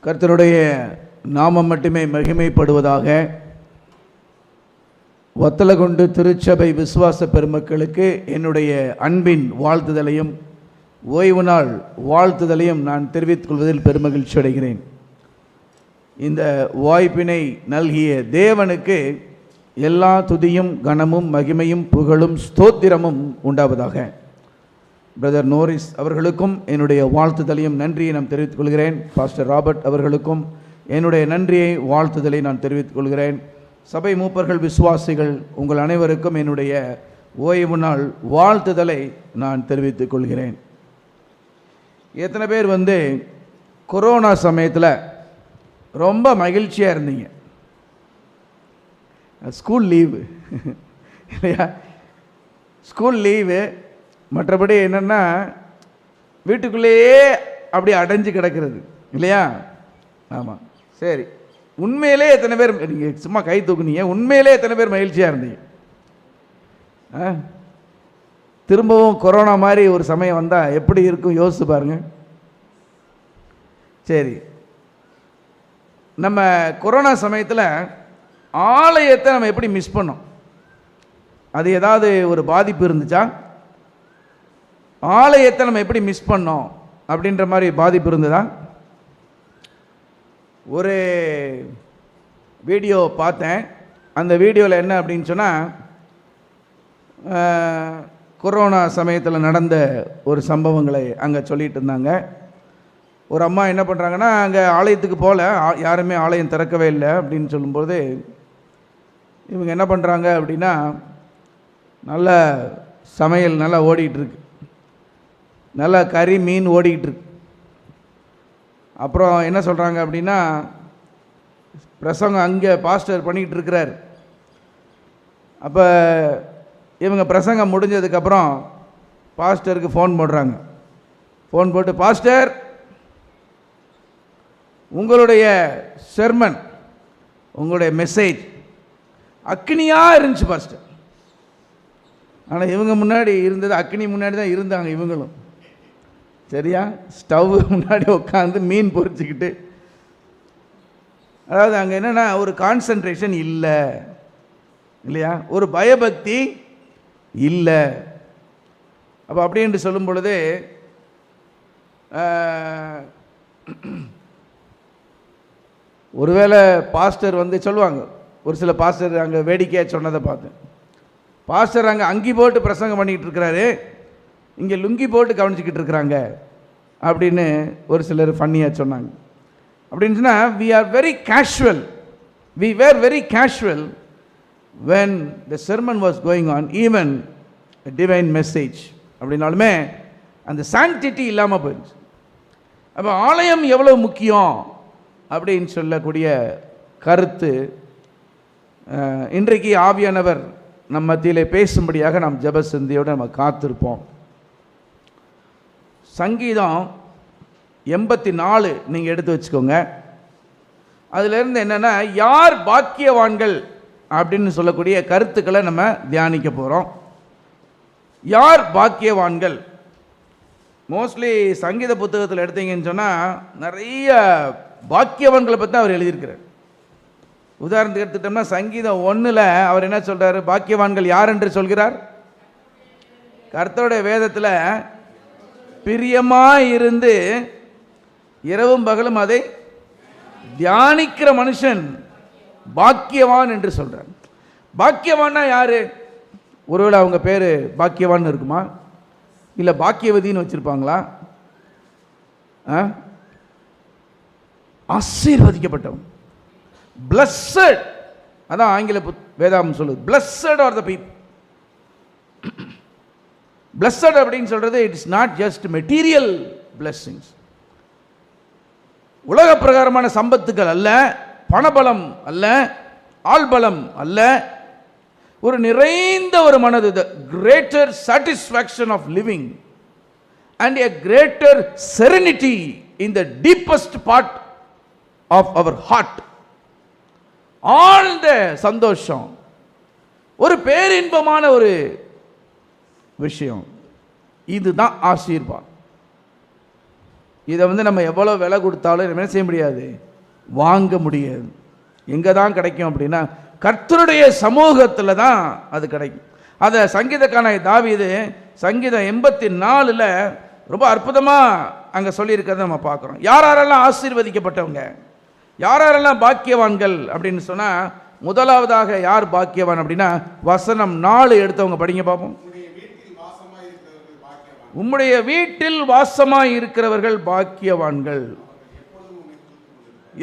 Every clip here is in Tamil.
கர்த்தருடைய நாமம் மட்டுமே மகிமைப்படுவதாக. வத்தலகுண்டு திருச்சபை விசுவாச பெருமக்களுக்கு என்னுடைய அன்பின் வாழ்த்துதலையும் ஓய்வு நாள் வாழ்த்துதலையும் நான் தெரிவித்துக் கொள்வதில் பெருமகிழ்ச்சி அடைகிறேன். இந்த வாய்ப்பினை நல்கிய தேவனுக்கு எல்லா துதியும் கனமும் மகிமையும் புகழும் ஸ்தோத்திரமும் உண்டாவதாக. பிரதர் நோரிஸ் அவர்களுக்கும் என்னுடைய வாழ்த்துதலையும் நன்றியை நான் தெரிவித்துக் கொள்கிறேன். பாஸ்டர் ராபர்ட் அவர்களுக்கும் என்னுடைய நன்றியை வாழ்த்துதலை நான் தெரிவித்துக் கொள்கிறேன். சபை மூப்பர்கள், விசுவாசிகள் உங்கள் அனைவருக்கும் என்னுடைய ஓய்வு நாள் வாழ்த்துதலை நான் தெரிவித்துக் கொள்கிறேன். எத்தனை பேர் கொரோனா சமயத்தில் ரொம்ப மகிழ்ச்சியாக இருந்தீங்க? ஸ்கூல் லீவு இல்லையா? School leave. மற்றபடி என்னென்னா வீட்டுக்குள்ளேயே அப்படி அடைஞ்சு கிடக்கிறது இல்லையா? ஆமாம். சரி, உண்மையிலே எத்தனை பேர், நீங்கள் சும்மா கை தூக்குனீங்க, உண்மையிலே எத்தனை பேர் மகிழ்ச்சியாக இருந்தீங்க? திரும்பவும் கொரோனா மாதிரி ஒரு சமயம் வந்தால் எப்படி இருக்கும் யோசிச்சு பாருங்க. சரி, நம்ம கொரோனா சமயத்தில் ஆலயத்தை நம்ம எப்படி மிஸ் பண்ணோம்? அது ஏதாவது ஒரு பாதிப்பு இருந்துச்சா? ஆலயத்தை நம்ம எப்படி மிஸ் பண்ணோம் அப்படின்ற மாதிரி பாதிப்பு இருந்ததா? ஒரு வீடியோ பார்த்தேன். அந்த வீடியோவில் என்ன அப்படின்னு சொன்னால், கொரோனா சமயத்தில் நடந்த ஒரு சம்பவங்களை அங்கே சொல்லிகிட்டு இருந்தாங்க. ஒரு அம்மா என்ன பண்ணுறாங்கன்னா, அங்கே ஆலயத்துக்கு போகல, யாருமே ஆலயம் திறக்கவே இல்லை அப்படின்னு சொல்லும்போது இவங்க என்ன பண்ணுறாங்க அப்படின்னா, நல்ல சமையல் நல்லா ஓடிக்கிட்டுருக்கு, நல்லா கறி மீன் ஓடிக்கிட்டுருக்கு. அப்புறம் என்ன சொல்கிறாங்க அப்படின்னா, பிரசங்கம் அங்கே பாஸ்டர் பண்ணிக்கிட்டு இருக்கிறார். அப்போ இவங்க பிரசங்கம் முடிஞ்சதுக்கப்புறம் பாஸ்டருக்கு ஃபோன் போடுறாங்க. ஃபோன் போட்டு, பாஸ்டர் உங்களுடைய செர்மன், உங்களுடைய மெசேஜ் அக்னியாக இருந்துச்சு பாஸ்டர். ஆனால் இவங்க முன்னாடி இருந்தது, அக்னி முன்னாடி தான் இருந்தாங்க இவங்களும். சரியா? ஸ்டவ் முன்னாடி உட்காந்து மீன் பொரிச்சுக்கிட்டு, அதாவது அங்கே என்னென்னா ஒரு கான்சன்ட்ரேஷன் இல்லை இல்லையா? ஒரு பயபக்தி இல்லை. அப்போ அப்படின்னு சொல்லும் பொழுது ஒருவேளை பாஸ்டர் சொல்லுவாங்க, ஒரு சில பாஸ்டர் அங்கே வேடிக்கையாக சொன்னதை பார்த்தேன். பாஸ்டர் அங்கே அங்கி போட்டு பிரசங்கம் பண்ணிக்கிட்டு இருக்கிறாரு, இங்கே லுங்கி போட்டு கவனிச்சிக்கிட்டு இருக்கிறாங்க அப்படின்னு ஒரு சிலர் ஃபன்னியாக சொன்னாங்க. அப்படின்னு சொன்னால், we were very casual when the sermon was going on, even a divine message அப்படின்னாலுமே அந்த சாங்டிட்டி இல்லாமல் போயிடுச்சு. அப்போ ஆலயம் எவ்வளோ முக்கியம் அப்படின்னு சொல்லக்கூடிய கருத்து இன்றைக்கு ஆவியானவர் நம்ம மத்தியிலே பேசும்படியாக நாம் ஜெப சிந்தையோடு நம்ம காத்திருப்போம். சங்கீதம் 84 நீங்கள் எடுத்து வச்சுக்கோங்க. அதிலிருந்து என்னென்னா, யார் பாக்கியவான்கள் அப்படின்னு சொல்லக்கூடிய கருத்துக்களை நம்ம தியானிக்க போகிறோம். யார் பாக்கியவான்கள்? மோஸ்ட்லி சங்கீத புத்தகத்தில் எடுத்தீங்கன்னு சொன்னால் நிறைய பாக்கியவான்களை பற்றி அவர் எழுதியிருக்கிறார். உதாரணத்துக்கு எடுத்துட்டோம்னா, சங்கீதம் 1 அவர் என்ன சொல்கிறார்? பாக்கியவான்கள் யார் என்று சொல்கிறார்? கர்த்தருடைய வேதத்தில் பிரியமாக இருந்து இரவும் பகலும் அதை தியானிக்கிற மனுஷன் பாக்கியவான் என்று சொல்கிறார். பாக்கியவான்னா யாரு? ஒருவேளை அவங்க பேர் பாக்கியவான் இருக்குமா? இல்லை பாக்கியவதின்னு வச்சுருப்பாங்களா? ஆசீர்வதிக்கப்பட்டவன், blessed, அதான் ஆங்கில வேதாகம் சொல்லுது, blessed are the people. blessed அப்படின்னு சொல்றது, it's not just material blessings, உலக பிரகாரமான சம்பத்துக்கள் அல்ல, பணபலம் அல்ல, ஆள்பலம் அல்ல, ஒரு நிறைந்த ஒரு மனது, the greater satisfaction of living and a greater serenity in the deepest part of our heart. ஆழ்ந்த சந்தோஷம், ஒரு பேரின்பமான ஒரு விஷயம். இதுதான் ஆசீர்வாதம். இதை வந்து நம்ம எவ்வளோ விலை கொடுத்தாலும் என்ன செய்ய முடியாது, வாங்க முடியாது. எங்கே தான் கிடைக்கும் அப்படின்னா கர்த்தருடைய சமூகத்தில் தான் அது கிடைக்கும். அதை சங்கீதக்கான தாவீது சங்கீதம் 84 ரொம்ப அற்புதமாக அங்கே சொல்லியிருக்கிறத நம்ம பார்க்குறோம். யாரெல்லாம் ஆசீர்வதிக்கப்பட்டவங்க, யாரெல்லாம் பாக்கியவான்கள் அப்படின்னு சொன்னால், முதலாவதாக யார் பாக்கியவான் அப்படின்னா வசனம் 4 எடுத்தவங்க படிங்க பார்ப்போம். உம்முடைய வீட்டில் வாசமாய் இருக்கிறவர்கள் பாக்கியவான்கள்.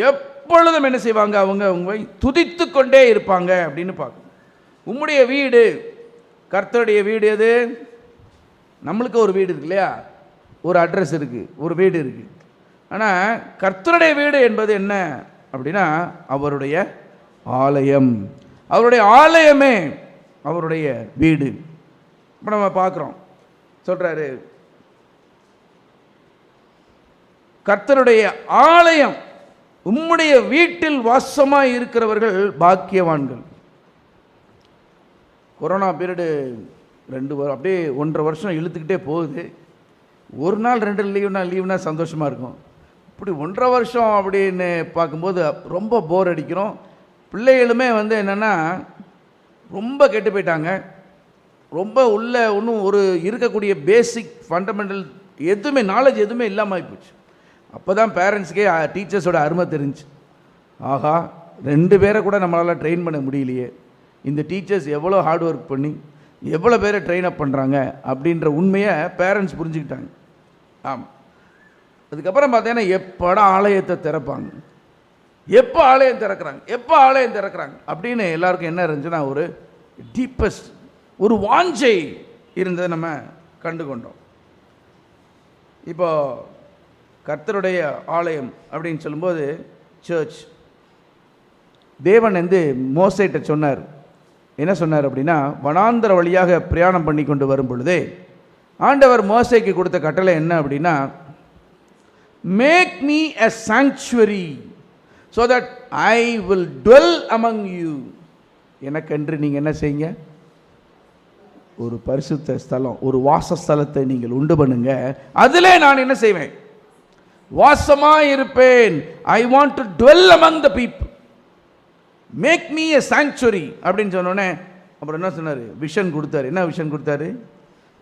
எப்பொழுதும் என்ன செய்வாங்க, அவங்க உங்களை துதித்து கொண்டே இருப்பாங்க அப்படின்னு பார்க்கணும். உம்முடைய வீடு, கர்த்தருடைய வீடு எது? நம்மளுக்கு ஒரு வீடு இருக்கு இல்லையா, ஒரு அட்ரஸ் இருக்குது, ஒரு வீடு இருக்குது. ஆனால் கர்த்தருடைய வீடு என்பது என்ன அப்படின்னா அவருடைய ஆலயம். அவருடைய ஆலயமே அவருடைய வீடு. இப்போ நம்ம பார்க்குறோம், சொல்கிறாரு கர்த்தருடைய ஆலயம், உம்முடைய வீட்டில் வாசமாய் இருக்கிறவர்கள் பாக்கியவான்கள். கொரோனா பீரியடு 2 வாரம் அப்படியே 1.5 வருஷம் இழுத்துக்கிட்டே போகுது. ஒரு நாள் 2 லீவுனா சந்தோஷமாக இருக்கும். இப்படி 1.5 வருஷம் அப்படின்னு பார்க்கும்போது ரொம்ப போர் அடிக்கிறோம். பிள்ளைகளுமே வந்து என்னென்னா ரொம்ப கெட்டு போயிட்டாங்க. ரொம்ப உள்ள ஒன்றும் ஒரு இருக்கக்கூடிய பேசிக் ஃபண்டமெண்டல் எதுவுமே நாலேஜ் எதுவுமே இல்லாமல் ஆகிப்போச்சு. அப்போ தான் பேரண்ட்ஸுக்கே டீச்சர்ஸோட அருமை தெரிஞ்சு, ஆகா 2 பேரை கூட நம்மளால் ட்ரெயின் பண்ண முடியலையே, இந்த டீச்சர்ஸ் எவ்வளோ ஹார்ட் ஒர்க் பண்ணி எவ்வளோ பேரை ட்ரெயின் அப் பண்ணுறாங்க அப்படின்ற உண்மையை பேரண்ட்ஸ் புரிஞ்சுக்கிட்டாங்க. ஆமாம். அதுக்கப்புறம் பார்த்தீங்கன்னா எப்போடா ஆலயத்தை திறப்பாங்க, எப்போ ஆலயம் திறக்கிறாங்க அப்படின்னு எல்லாருக்கும் என்ன இருந்துச்சுன்னா ஒரு டீப்பஸ்ட் ஒரு வாஞ்சை இருந்ததை நம்ம கண்டு கொண்டோம். இப்போ கர்த்தருடைய ஆலயம் அப்படின்னு சொல்லும்போது சர்ச், தேவன் வந்து மோசேட்ட சொன்னார். என்ன சொன்னார் அப்படின்னா, வனாந்தர வழியாக பிரயாணம் பண்ணி கொண்டு வரும் பொழுதே ஆண்டவர் மோசேக்கு கொடுத்த கட்டளை என்ன அப்படின்னா, make me a sanctuary so that I will dwell among you. எனக்கென்று நீங்கள் என்ன செய்யுங்க, ஒரு பரிசுத்த ஸ்தலம், ஒரு வாசஸ்தலத்தை நீங்கள் உண்டு பண்ணுங்க. அதிலே நான் என்ன செய்வேன், வாசமாய் இருப்பேன். I want to dwell among the people. Make me a sanctuary அப்படின்னு சொன்னோடனே அப்புறம் என்ன சொன்னார், விஷன் கொடுத்தாரு. என்ன விஷன் கொடுத்தாரு,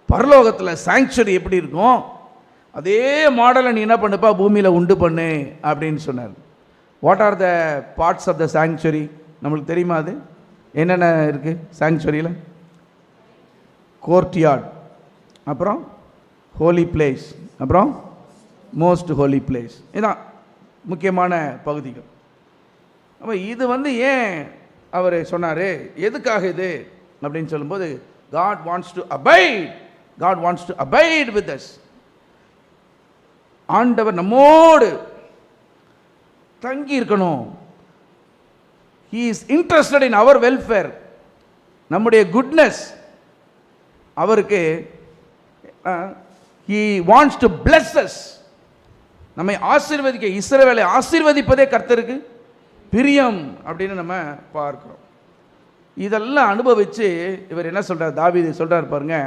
பரலோகத்தில் சாங்சுரி எப்படி இருக்கும் அதே மாடலை நீ என்ன பண்ணுப்பா பூமியில் உண்டு பண்ணு அப்படின்னு சொன்னார். What are the parts of the sanctuary நம்மளுக்கு தெரியுமா? அது என்னென்ன இருக்குது சாங்சுரியில்? கோர்ட்யார்ட், அப்புறம் ஹோலி பிளேஸ், அப்புறம் மோஸ்ட் ஹோலி பிளேஸ். இதுதான் முக்கியமான பகுதிகள். அப்போ இது வந்து ஏன் அவர் சொன்னார், எதுக்காக இது அப்படின்னு சொல்லும்போது, God wants to abide with us. ஆண்டவர் நம்மோடு தங்கி இருக்கணும். He is interested in our welfare. நம்முடைய குட்னஸ் அவருக்கு, He wants to bless us. நம்மை ஆசீர்வதிக்க, இஸ்ரவேலை ஆசீர்வதிப்பதே கர்த்தருக்கு பிரியம் அப்படின்னு நம்ம பார்க்கிறோம். இதெல்லாம் அனுபவித்து இவர் என்ன சொல்கிறார், தாவீது சொல்கிறார் பாருங்க,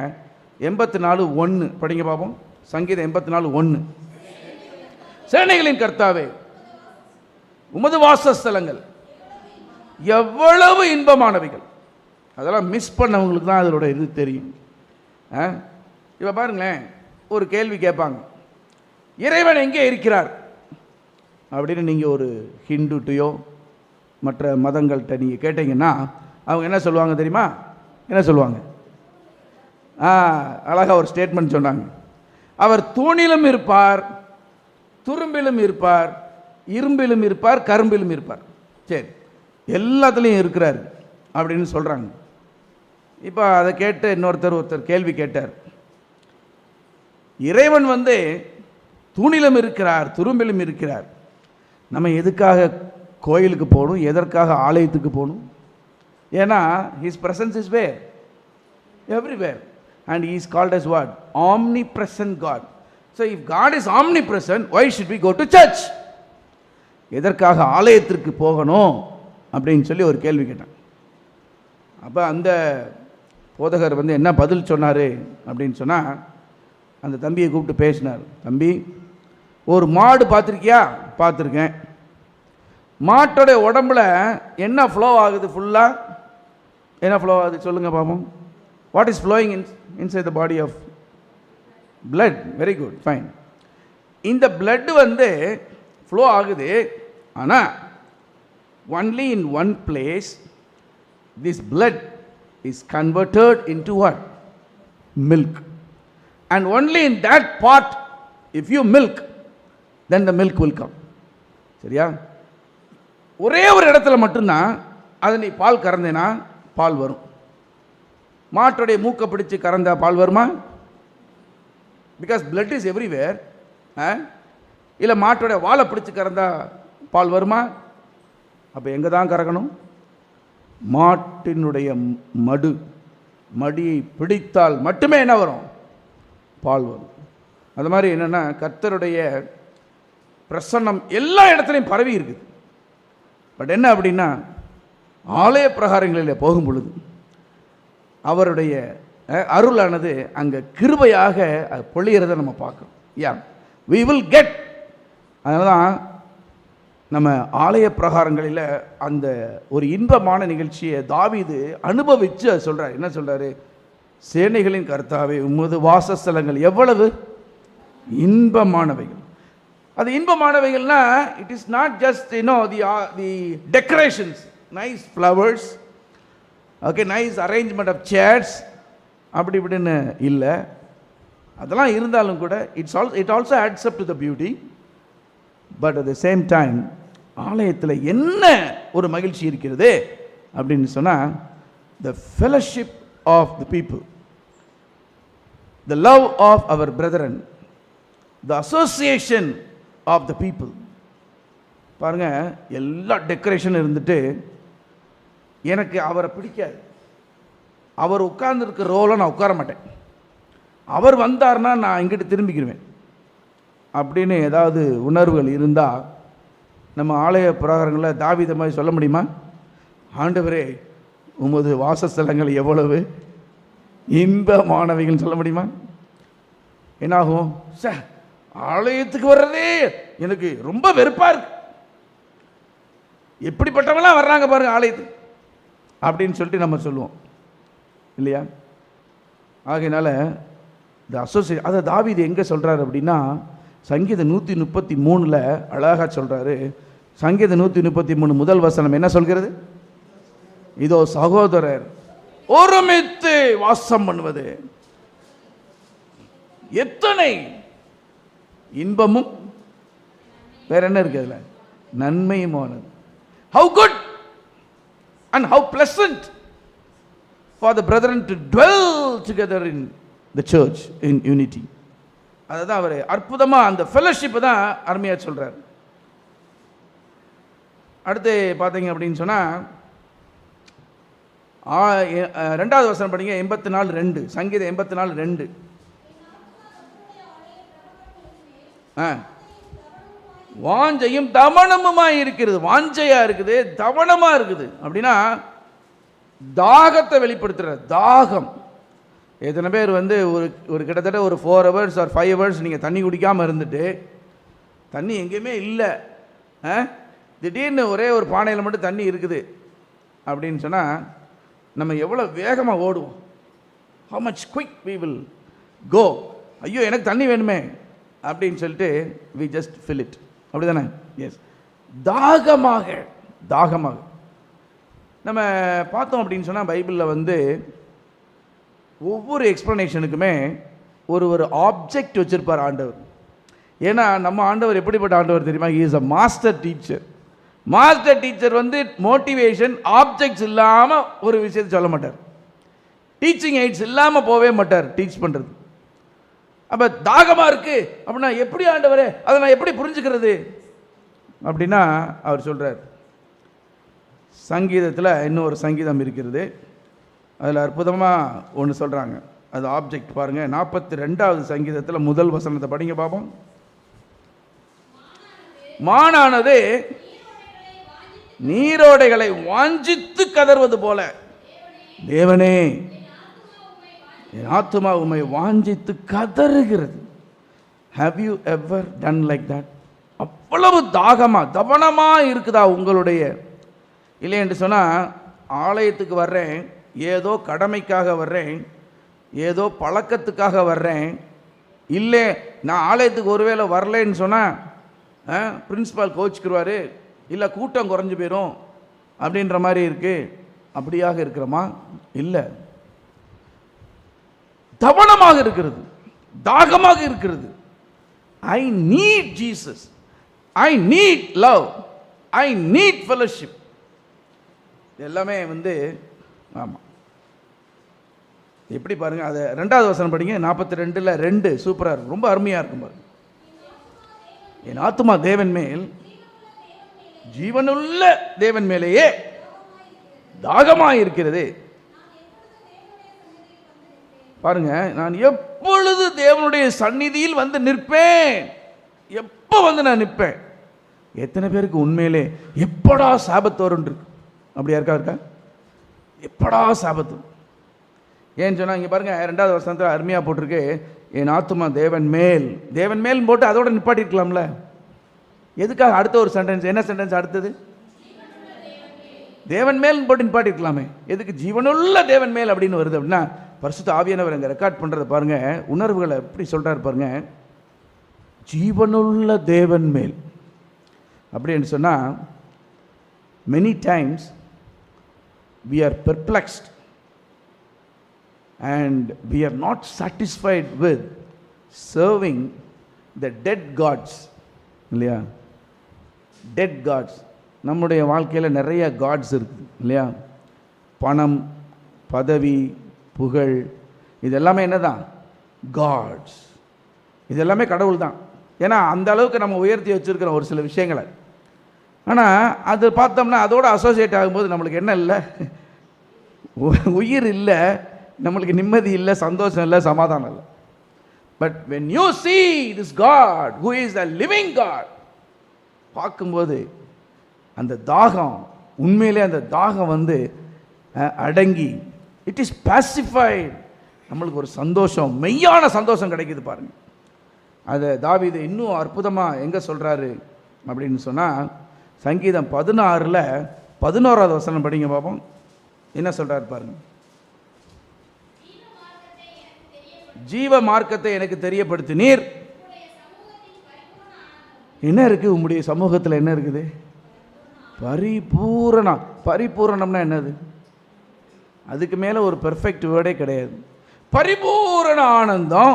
84:1 படிங்க பார்ப்போம். சங்கீதம் 84:1. சேனைகளின் கர்த்தாவே, உமது வாசஸ்தலங்கள் எவ்வளவு இன்பமானவைகள். அதெல்லாம் மிஸ் பண்ணவங்களுக்கு தான் அதோட இது தெரியும். இப்போ பாருங்களேன், ஒரு கேள்வி கேட்பாங்க, இறைவன் எங்கே இருக்கிறார் அப்படின்னு நீங்கள் ஒரு ஹிந்துட்டையோ மற்ற மதங்கள்கிட்ட நீங்கள் கேட்டீங்கன்னா அவங்க என்ன சொல்லுவாங்க தெரியுமா? என்ன சொல்லுவாங்க? அழகாக ஒரு ஸ்டேட்மெண்ட் சொன்னாங்க, அவர் தூணிலும் இருப்பார், துரும்பிலும் இருப்பார், இரும்பிலும் இருப்பார், கரும்பிலும் இருப்பார். சரி, எல்லாத்துலேயும் இருக்கிறார் அப்படின்னு சொல்கிறாங்க. இப்போ அதை கேட்டு ஒருத்தர் கேள்வி கேட்டார், இறைவன் வந்து தூணிலும் இருக்கிறார், துரும்பிலும் இருக்கிறார், நம்ம எதுக்காக கோயிலுக்கு போகணும், எதற்காக ஆலயத்துக்கு போகணும்? ஏன்னா His presence is where? Everywhere. And He is called as what? Omnipresent God. So if God is omnipresent, why should we go to church? எதற்காக ஆலயத்திற்கு போகணும் அப்படின்னு சொல்லி ஒரு கேள்வி கேட்டான். அப்போ அந்த போதகர் வந்து என்ன பதில் சொன்னார் அப்படின்னு சொன்னால், அந்த தம்பியை கூப்பிட்டு பேசினார். தம்பி, ஒரு மாடு பார்த்துருக்கியா? பார்த்துருக்கேன். மாட்டோடைய உடம்புல என்ன ஃப்ளோ ஆகுது? ஃபுல்லாக என்ன ஃப்ளோ ஆகுது சொல்லுங்கள் பாப்போம். What is flowing inside the body of blood? Very good, fine. இந்த blood வந்து ஃப்ளோ ஆகுது. ஆனால் only in one place this blood is converted into what? Milk. And only in that part, if you milk, then the milk will come. சரியா? ஒரே ஒரு இடத்துல மட்டும்தான் அது நீ பால் கறந்தேனா பால் வரும். மாட்டுடைய மூக்கை பிடிச்சு கறந்தா பால் வருமா? Because blood is everywhere. இல்லை மாட்டோடைய வாழை பிடிச்சு கறந்தா பால் வருமா? அப்போ எங்கே தான் கறக்கணும்? மாட்டினுடைய மடியை பிடித்தால் மட்டுமே என்ன வரும்? பால் வரும். அது மாதிரி என்னென்னா கர்த்தருடைய பிரசன்னம் எல்லா இடத்துலையும் பரவி இருக்குது. பட் என்ன அப்படின்னா ஆலய பிரகாரங்களில் போகும் பொழுது அவருடைய அருளானது அங்கே கிருபையாக பொழியறதை நம்ம பார்க்குறோம். we will get. அதனால தான் நம்ம ஆலய பிரகாரங்களில் அந்த ஒரு இன்பமான நிகழ்ச்சியை தாவீது அனுபவித்து அது சொல்கிறார். என்ன சொல்கிறாரு? சேனைகளின் கர்த்தாவே உமது வாசஸ்தலங்கள் எவ்வளவு இன்பமானவைகள். அது இன்பமானவைகள்னா it is not just the decorations, nice flowers, okay, nice arrangement of chairs, அப்படி இப்படின்னு இல்லை. அதெல்லாம் இருந்தாலும் கூட it also adds up to the beauty. But at the same time ஆலயத்தில் என்ன ஒரு மகிழ்ச்சி இருக்கிறது அப்படின்னு சொன்னால் the fellowship of the people, the love of our brethren, the association of the people. பாருங்க, எல்லா டெக்கரேஷன் இருந்துட்டு எனக்கு அவரை பிடிக்காது, அவர் உட்கார்ந்துருக்க ரோலை நான் உட்கார மாட்டேன், அவர் வந்தார்னா நான் இங்கிட்டு திரும்பிக்கிடுவேன் அப்படின்னு ஏதாவது உணர்வுகள் இருந்தால் நம்ம ஆலய பிரகாரங்களில் தாவீது மாதிரி சொல்ல முடியுமா? ஆண்டவரே உமது வாசஸ்தலங்கள் எவ்வளவு இன்பமானவைகள் சொல்ல முடியுமா? என்னாகும்? சார் ஆலயத்துக்கு வர்றதே எனக்கு ரொம்ப வெறுப்பாக இருக்கு, எப்படிப்பட்டவங்களாம் வர்றாங்க பாருங்க ஆலயத்துக்கு அப்படின்னு சொல்லிட்டு நம்ம சொல்லுவோம் இல்லையா? ஆகையினால இந்த அசோசியேட் அதை தாவீது எங்கே சொல்கிறார் அப்படின்னா சங்கீதம் 133 அழகாக சொல்கிறாரு. சங்கீதம் 133 முதல் வசனம் என்ன சொல்கிறது? இதோ சகோதரர் ஒருமித்து வாசம் பண்ணுவது எத்தனை இன்பமும் வேற என்ன இருக்கு அதுல? நன்மையுமானது. How good and how pleasant for the brethren to dwell together in the church in unity. அதுதான் அவர் அற்புதமாக அந்த ஃபெலோஷிப்பை தான் அருமையாக சொல்கிறார். அடுத்து பார்த்தீங்க அப்படின்னு சொன்னால் 2வது வசனம் படிங்க. 84:2 சங்கீதம் 84:2. வாஞ்சையும் தவனமுமாய் இருக்கிறது. வாஞ்சையாக இருக்குது, தவனமாக இருக்குது. அப்படின்னா தாகத்தை வெளிப்படுத்துகிற தாகம். எத்தனை பேர் வந்து ஒரு கிட்டத்தட்ட ஒரு 4 hours or 5 hours நீங்கள் தண்ணி குடிக்காமல் இருந்துட்டு தண்ணி எங்கேயுமே இல்லை, திடீர்னு ஒரே ஒரு பானையில் மட்டும் தண்ணி இருக்குது அப்படின்னு சொன்னால் நம்ம எவ்வளோ வேகமாக ஓடுவோம். how much quick we will go. ஐயோ எனக்கு தண்ணி வேணுமே அப்படின்னு சொல்லிட்டு we just fill it. அப்படி தானே? எஸ், தாகமாக தாகமாக. நம்ம பார்த்தோம் அப்படின்னு சொன்னால் பைபிளில் வந்து ஒவ்வொரு எக்ஸ்ப்ளனேஷனுக்குமே ஒரு ஆப்ஜெக்ட் வச்சுருப்பார் ஆண்டவர். ஏன்னா நம்ம ஆண்டவர் எப்படிப்பட்ட ஆண்டவர் தெரியுமா? He is a master teacher. Master teacher வந்து மோட்டிவேஷன் ஆப்ஜெக்ட்ஸ் இல்லாமல் ஒரு விஷயத்தை சொல்ல மாட்டார், டீச்சிங் எய்ட்ஸ் இல்லாமல் போவே மாட்டார் டீச் பண்ணுறது. அப்போ தாகமாக இருக்குது அப்படின்னா எப்படி ஆண்டவரே அதை நான் எப்படி புரிஞ்சுக்கிறது அப்படின்னா அவர் சொல்கிறார். சங்கீதத்தில் இன்னொரு சங்கீதம் இருக்கிறது, அதில் அற்புதமாக ஒன்று சொல்கிறாங்க. அது ஆப்ஜெக்ட் பாருங்கள். 42வது சங்கீதத்தில் முதல் வசனத்தை படிங்க பார்ப்போம். மானானது நீரோடைகளை வாஞ்சித்து கதறுவது போல தேவனே என் ஆத்துமா உம்மை வாஞ்சித்து கதறுகிறது. Have you ever done like that? அவ்வளவு தவனமாக இருக்குதா உங்களுடைய? இல்லை என்று சொன்னால், ஆலயத்துக்கு வர்றேன், ஏதோ கடமைக்காக வர்றேன், ஏதோ பழக்கத்துக்காக வர்றேன். இல்லை, நான் ஆலயத்துக்கு ஒருவேளை வரலன்னு சொன்னால் பிரின்சிபால் கோச்சிக்கிடுவார், இல்லை கூட்டம் குறைஞ்சி போயிடும் அப்படின்ற மாதிரி இருக்குது. அப்படியாக இருக்கிறோமா? இல்லை. தவனமாக இருக்கிறது, தாகமாக இருக்கிறது. I need Jesus, I need love, I need fellowship. எல்லாமே ஆமாம். எப்படி பாருங்கள், அதை 2வது வசனம் படிங்க. 42:2 சூப்பராக இருக்கும், ரொம்ப அருமையாக இருக்கும் பாருங்க. என் ஆத்துமா தேவன் மேல், ஜீவனுள்ள தேவன் மேலேயே தாகமாக இருக்கிறது. பாருங்க, நான் எப்பொழுது தேவனுடைய சந்நிதியில் வந்து நிற்பேன், எப்போ நான் நிற்பேன். எத்தனை பேருக்கு உண்மையிலே எப்படா சாபத்து வரும் இருக்கு? அப்படியா இருக்கா? எப்படா சாபத்து? ஏன்னு சொன்னால், இங்கே பாருங்க, 2வது வசனத்தில் அருமையாக போட்டிருக்கு, என் ஆத்துமா தேவன் மேல். தேவன் மேல் போட்டு அதோட நிப்பாட்டிருக்கலாம்ல. எதுக்காக அடுத்த ஒரு சென்டென்ஸ்? என்ன சென்டென்ஸ் அடுத்தது? தேவன் மேல் போட்டு நிப்பாட்டிருக்கலாமே. எதுக்கு ஜீவனுள்ள தேவன் மேல் அப்படின்னு வருது? அப்படின்னா பரிசுத்த ஆவியானவர் அங்கே ரெக்கார்ட் பண்ணுறத பாருங்க, உணர்வுகளை எப்படி சொல்கிறாரு பாருங்க. ஜீவனுள்ள தேவன் மேல் அப்படின்னு சொன்னால், many times we are perplexed and we are not satisfied with serving the dead gods. இல்லையா? Dead gods. நம்முடைய வாழ்க்கையில் நிறைய காட்ஸ் இருக்குது இல்லையா? பணம், பதவி, புகழ், இதெல்லாமே என்னதான்? காட்ஸ். இதெல்லாமே கடவுள் தான். ஏன்னா அந்த அளவுக்கு நம்ம உயர்த்தி வச்சுருக்கிறோம் ஒரு சில விஷயங்களை. ஆனால் அது பார்த்தோம்னா அதோடு அசோசியேட் ஆகும்போது நம்மளுக்கு என்ன இல்லை? உயிர் இல்லை, நம்மளுக்கு நிம்மதி இல்லை, சந்தோஷம் இல்லை, சமாதானம் இல்லை. But when you see this God who is a living God, பார்க்கும்போது அந்த தாகம், உண்மையிலே அந்த தாகம் அடங்கி, இட் இஸ் pacified. நம்மளுக்கு ஒரு சந்தோஷம், மெய்யான சந்தோஷம் கிடைக்குது பாருங்க. அதை தாவீது இன்னும் அற்புதமாக எங்கே சொல்கிறாரு அப்படின்னு சொன்னால், சங்கீதம் 16:11 வசனம் படிங்க பாப்போம். என்ன சொல்கிறார் பாருங்க. ஜீவ மார்க்கத்தை எனக்கு தெரியப்படுத்தினீர். என்ன இருக்குது உம்முடைய சமூகத்தில்? என்ன இருக்குது? பரிபூரணம். பரிபூரணம்னா என்னது? அதுக்கு மேலே ஒரு பெர்ஃபெக்ட் வேர்டே கிடையாது. பரிபூரண ஆனந்தம்.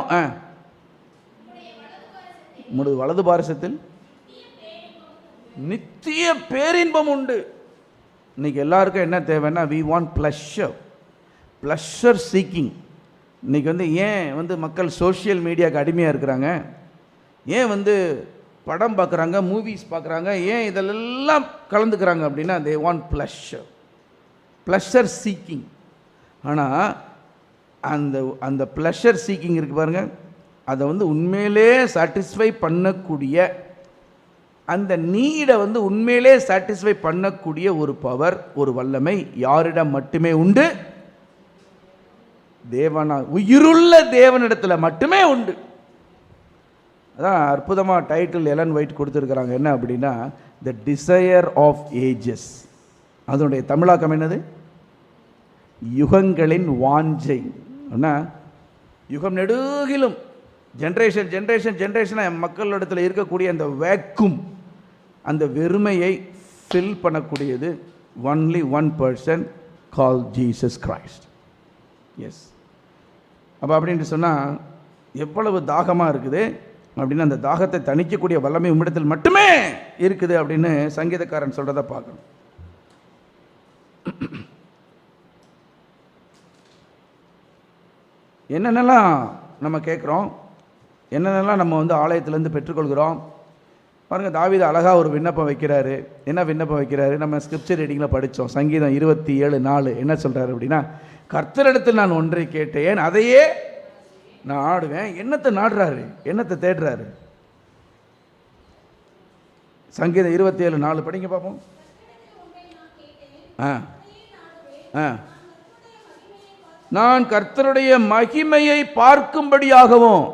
வலது பாரசத்தில் நித்திய பேரின்பம் உண்டு. இன்னைக்கு எல்லாருக்கும் என்ன தேவைன்னா, we want pleasure, pleasure seeking. இன்னைக்கு ஏன் மக்கள் சோஷியல் மீடியாவுக்கு அடிமையாக இருக்கிறாங்க? ஏன் படம் பார்க்குறாங்க, மூவிஸ் பார்க்குறாங்க, ஏன் இதெல்லாம் கலந்துக்கிறாங்க அப்படின்னா, they want pleasure, pleasure seeking. ஆனால் அந்த ப்ளஷர் சீக்கிங் இருக்குது பாருங்கள், அதை உண்மையிலே சாட்டிஸ்ஃபை பண்ணக்கூடிய, அந்த நீடை உண்மையிலே சாட்டிஸ்ஃபை பண்ணக்கூடிய ஒரு பவர், ஒரு வல்லமை யாரிடம் மட்டுமே உண்டு? தேவனா, உயிருள்ள தேவனிடத்தில் மட்டுமே உண்டு. அதான் அற்புதமாக டைட்டில் எலன் ஒயிட் கொடுத்துருக்குறாங்க. என்ன அப்படின்னா, த டிசையர் ஆஃப் ஏஜஸ். அதனுடைய தமிழாக்கம் என்னது? யுகங்களின் வாஞ்சை. அண்ணா, யுகம் நெடுகிலும் ஜென்ரேஷன் ஜென்ரேஷன் ஜென்ரேஷனாக மக்களிடத்தில் இருக்கக்கூடிய அந்த வேக்கும், அந்த வெறுமையை ஃபில் பண்ணக்கூடியது only one person call Jesus Christ. Yes. அப்போ அப்படின்ட்டு சொன்னால் எவ்வளவு தாகமாக இருக்குது அப்படின்னு, அந்த தாகத்தை தணிக்கக்கூடிய வல்லமை உம்மிடத்தில் மட்டுமே இருக்குது அப்படின்னு சங்கீதக்காரன் சொல்கிறத பார்க்கணும். என்னென்னலாம் நம்ம கேட்குறோம், என்னென்னலாம் நம்ம ஆலயத்திலேருந்து பெற்றுக்கொள்கிறோம் பாருங்கள். தாவீது அழகாக ஒரு விண்ணப்பம் வைக்கிறாரு. என்ன விண்ணப்பம் வைக்கிறாரு? நம்ம ஸ்கிரிப்சர் ரீடிங்கில் படித்தோம். சங்கீதம் 27:4 என்ன சொல்கிறாரு அப்படின்னா, கர்த்தரிடத்தில் நான் ஒன்றை கேட்டேன், அதையே நான் ஆடுவேன். என்னத்தை நாடுறாரு? என்னத்தை தேடுறாரு? சங்கீதம் 27:4 படிங்க பார்ப்போம். நான் கர்த்தருடைய மகிமையை பார்க்கும்படியாகவும்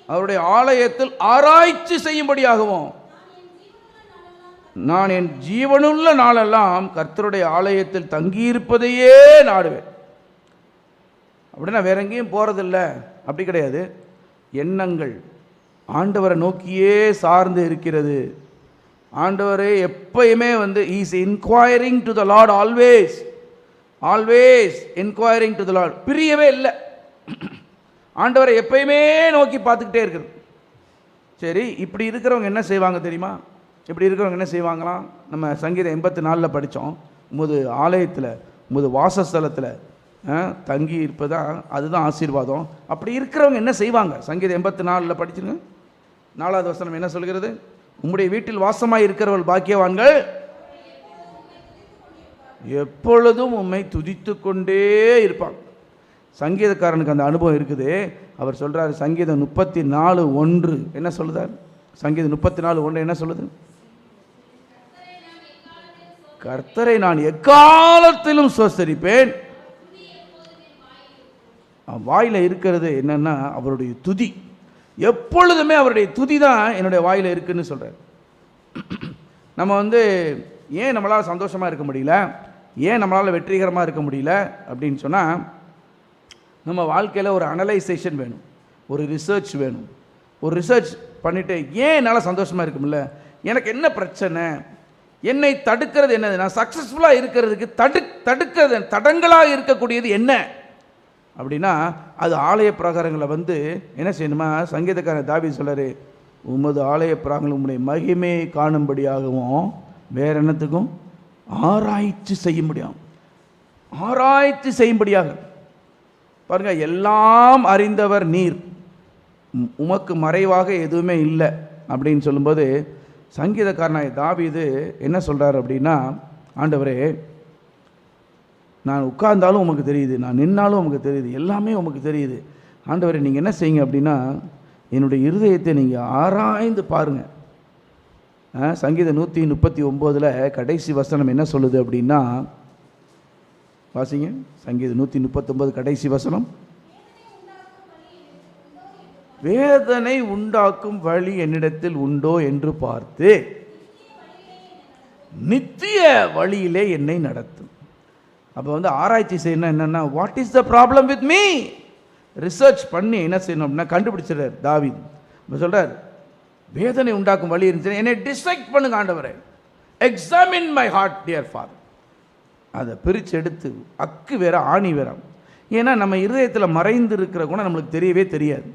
அவருடைய ஆலயத்தில் ஆராய்ச்சி செய்யும்படியாகவும் நான் என் ஜீவனுள்ள நாளெல்லாம் கர்த்தருடைய ஆலயத்தில் தங்கியிருப்பதையே நாடுவேன். அப்படின்னா வேற எங்கேயும் போகிறதில்ல அப்படி கிடையாது. எண்ணங்கள் ஆண்டவரை நோக்கியே சார்ந்து இருக்கிறது. ஆண்டவரே எப்பயுமே is inquiring to the Lord, always always inquiring to the Lord. பிரியவே இல்லை. ஆண்டவரை எப்பயுமே நோக்கி பார்த்துக்கிட்டே இருக்கிறது. சரி, இப்படி இருக்கிறவங்க என்ன செய்வாங்க தெரியுமா? இப்படி இருக்கிறவங்க என்ன செய்வாங்களாம்? நம்ம சங்கீதம் 84 படித்தோம். உமது ஆலயத்தில் உமது வாசஸ்தலத்தில் தங்கி இருப்பதான் அதுதான் ஆசீர்வாதம். அப்படி இருக்கிறவங்க என்ன செய்வாங்க? சங்கீதம் 84 படிச்சுங்க. 4வது வசனம் என்ன சொல்கிறது? உம்முடைய வீட்டில் வாசமாய் இருக்கிறவர்கள் பாக்கியவான்கள், எப்பொழுதும் உம்மை துதித்து கொண்டே இருப்பாங்க. சங்கீதக்காரனுக்கு அந்த அனுபவம் இருக்குது. அவர் சொல்றாரு, சங்கீதம் 34:1 என்ன சொல்லுதார்? சங்கீதம் 34:1 என்ன சொல்லுது? கர்த்தரை நான் எக்காலத்திலும் ஸ்தோத்திரிப்பேன். வாயில இருக்கிறது என்னன்னா அவருடைய துதி. எப்பொழுதுமே அவருடைய துதி தான் என்னுடைய வாயில இருக்குன்னு சொல்றாரு. நம்ம ஏன் நம்மளால் சந்தோஷமா இருக்க முடியல, ஏன் நம்மளால் வெற்றிகரமாக இருக்க முடியல அப்படின்னு சொன்னால், நம்ம வாழ்க்கையில் ஒரு அனலைசேஷன் வேணும், ஒரு ரிசர்ச் வேணும். ஒரு ரிசர்ச் பண்ணிவிட்டு ஏன் என்னால் சந்தோஷமாக இருக்க முடியல, எனக்கு என்ன பிரச்சனை, என்னை தடுக்கிறது என்னது, நான் சக்ஸஸ்ஃபுல்லாக இருக்கிறதுக்கு தடுக்கிறது தடங்களாக இருக்கக்கூடியது என்ன அப்படின்னா, அது ஆலய பிரகாரங்களை என்ன செய்யணுமா? சங்கீதக்காரன் தாவீது சொல்றாரு, உமது ஆலய பிரகாரங்கள் உம்முடைய மகிமையை காணும்படியாகவும் வேற என்னத்துக்கும் ஆராய்ச்சி செய்ய முடியும். ஆராய்ச்சி செய்யும்படியாக பாருங்க, எல்லாம் அறிந்தவர் நீர், உமக்கு மறைவாக எதுவுமே இல்லை அப்படின்னு சொல்லும்போது, சங்கீதக்காரனாய் தாவீது என்ன சொல்றாரு அப்படின்னா, ஆண்டவரே நான் உட்கார்ந்தாலும் உமக்கு தெரியுது, நான் நின்னாலும் உமக்கு தெரியுது, எல்லாமே உமக்கு தெரியுது. ஆண்டவரே நீங்கள் என்ன செய்யுங்க அப்படின்னா, என்னுடைய இருதயத்தை நீங்கள் ஆராய்ந்து பாருங்கள். சங்கீதம் 139 கடைசி வசனம் என்ன சொல்லுது அப்படின்னா, வாசிங்க. சங்கீதம் 139 கடைசி வசனம், வேதனை உண்டாக்கும் வழி என்னிடத்தில் உண்டோ என்று பார்த்து நித்திய வழியிலே என்னை நடத்தும். அப்போ ஆராய்ச்சி செய்யணும். என்னன்னா, what is the problem with me? Research பண்ணி என்ன செய்யணும் அப்படின்னா கண்டுபிடிச்சிடறார் தாவீது. இப்போ சொல்றார், வேதனை உண்டாக்கும் வழி இருந்துச்சு, என்னை டிசைட் பண்ணுங்க ஆண்டவரே, examine my heart dear father. அதை பிரித்து எடுத்து அக்கு வேற ஆணி வேற. ஏன்னா நம்ம இருதயத்தில் மறைந்து இருக்கிற குணம் நம்மளுக்கு தெரியவே தெரியாது.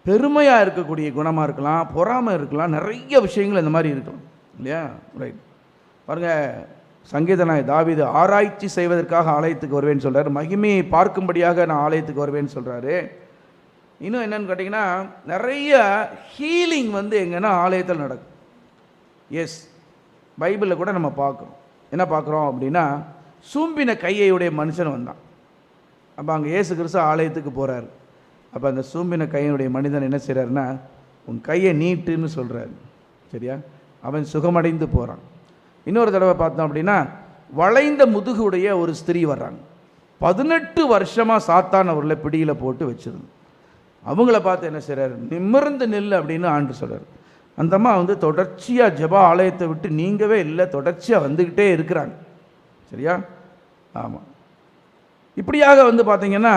பெருமையாக இருக்கக்கூடிய குணமாக இருக்கலாம், பொறாமை இருக்கலாம், நிறைய விஷயங்கள் இந்த மாதிரி இருக்கலாம் இல்லையா? ரைட். பாருங்கள், சங்கீதனாய் தாவீது ஆராய்ச்சி செய்வதற்காக ஆலயத்துக்கு வருவேன்னு சொல்கிறார், மகிமையை பார்க்கும்படியாக நான் ஆலயத்துக்கு வருவேன்னு சொல்கிறாரு. இன்னும் என்னன்னு கேட்டிங்கன்னா, நிறைய ஹீலிங் எங்கன்னா ஆலயத்தில் நடக்கும். எஸ், பைபிளில் கூட நம்ம பார்க்குறோம். என்ன பார்க்குறோம் அப்படின்னா, சூம்பின கையுடைய மனுஷன் வந்தான். அப்போ அங்கே இயேசு கிறிஸ்து ஆலயத்துக்கு போகிறார். அப்போ அந்த சூம்பின கையினுடைய மனிதன் என்ன செய்கிறாருன்னா, உன் கையை நீட்டுன்னு சொல்கிறாரு. சரியா? அவன் சுகமடைந்து போகிறான். இன்னொரு தடவை பார்த்தோம் அப்படின்னா, வளைந்த முதுகுடைய ஒரு ஸ்திரீ வர்றாங்க. 18 வருஷமாக சாத்தான் அவர்களை பிடியில் போட்டு வச்சிருந்தோம். அவங்கள பார்த்து என்ன செய்கிறார், நிமிர்ந்து நில் அப்படின்னு ஆண்டு சொல்கிறார். அந்த அம்மா தொடர்ச்சியாக ஜெபா ஆலயத்தை விட்டு நீங்கவே இல்லை, தொடர்ச்சியாக வந்துக்கிட்டே இருக்கிறாங்க. சரியா? ஆமாம். இப்படியாக பார்த்தீங்கன்னா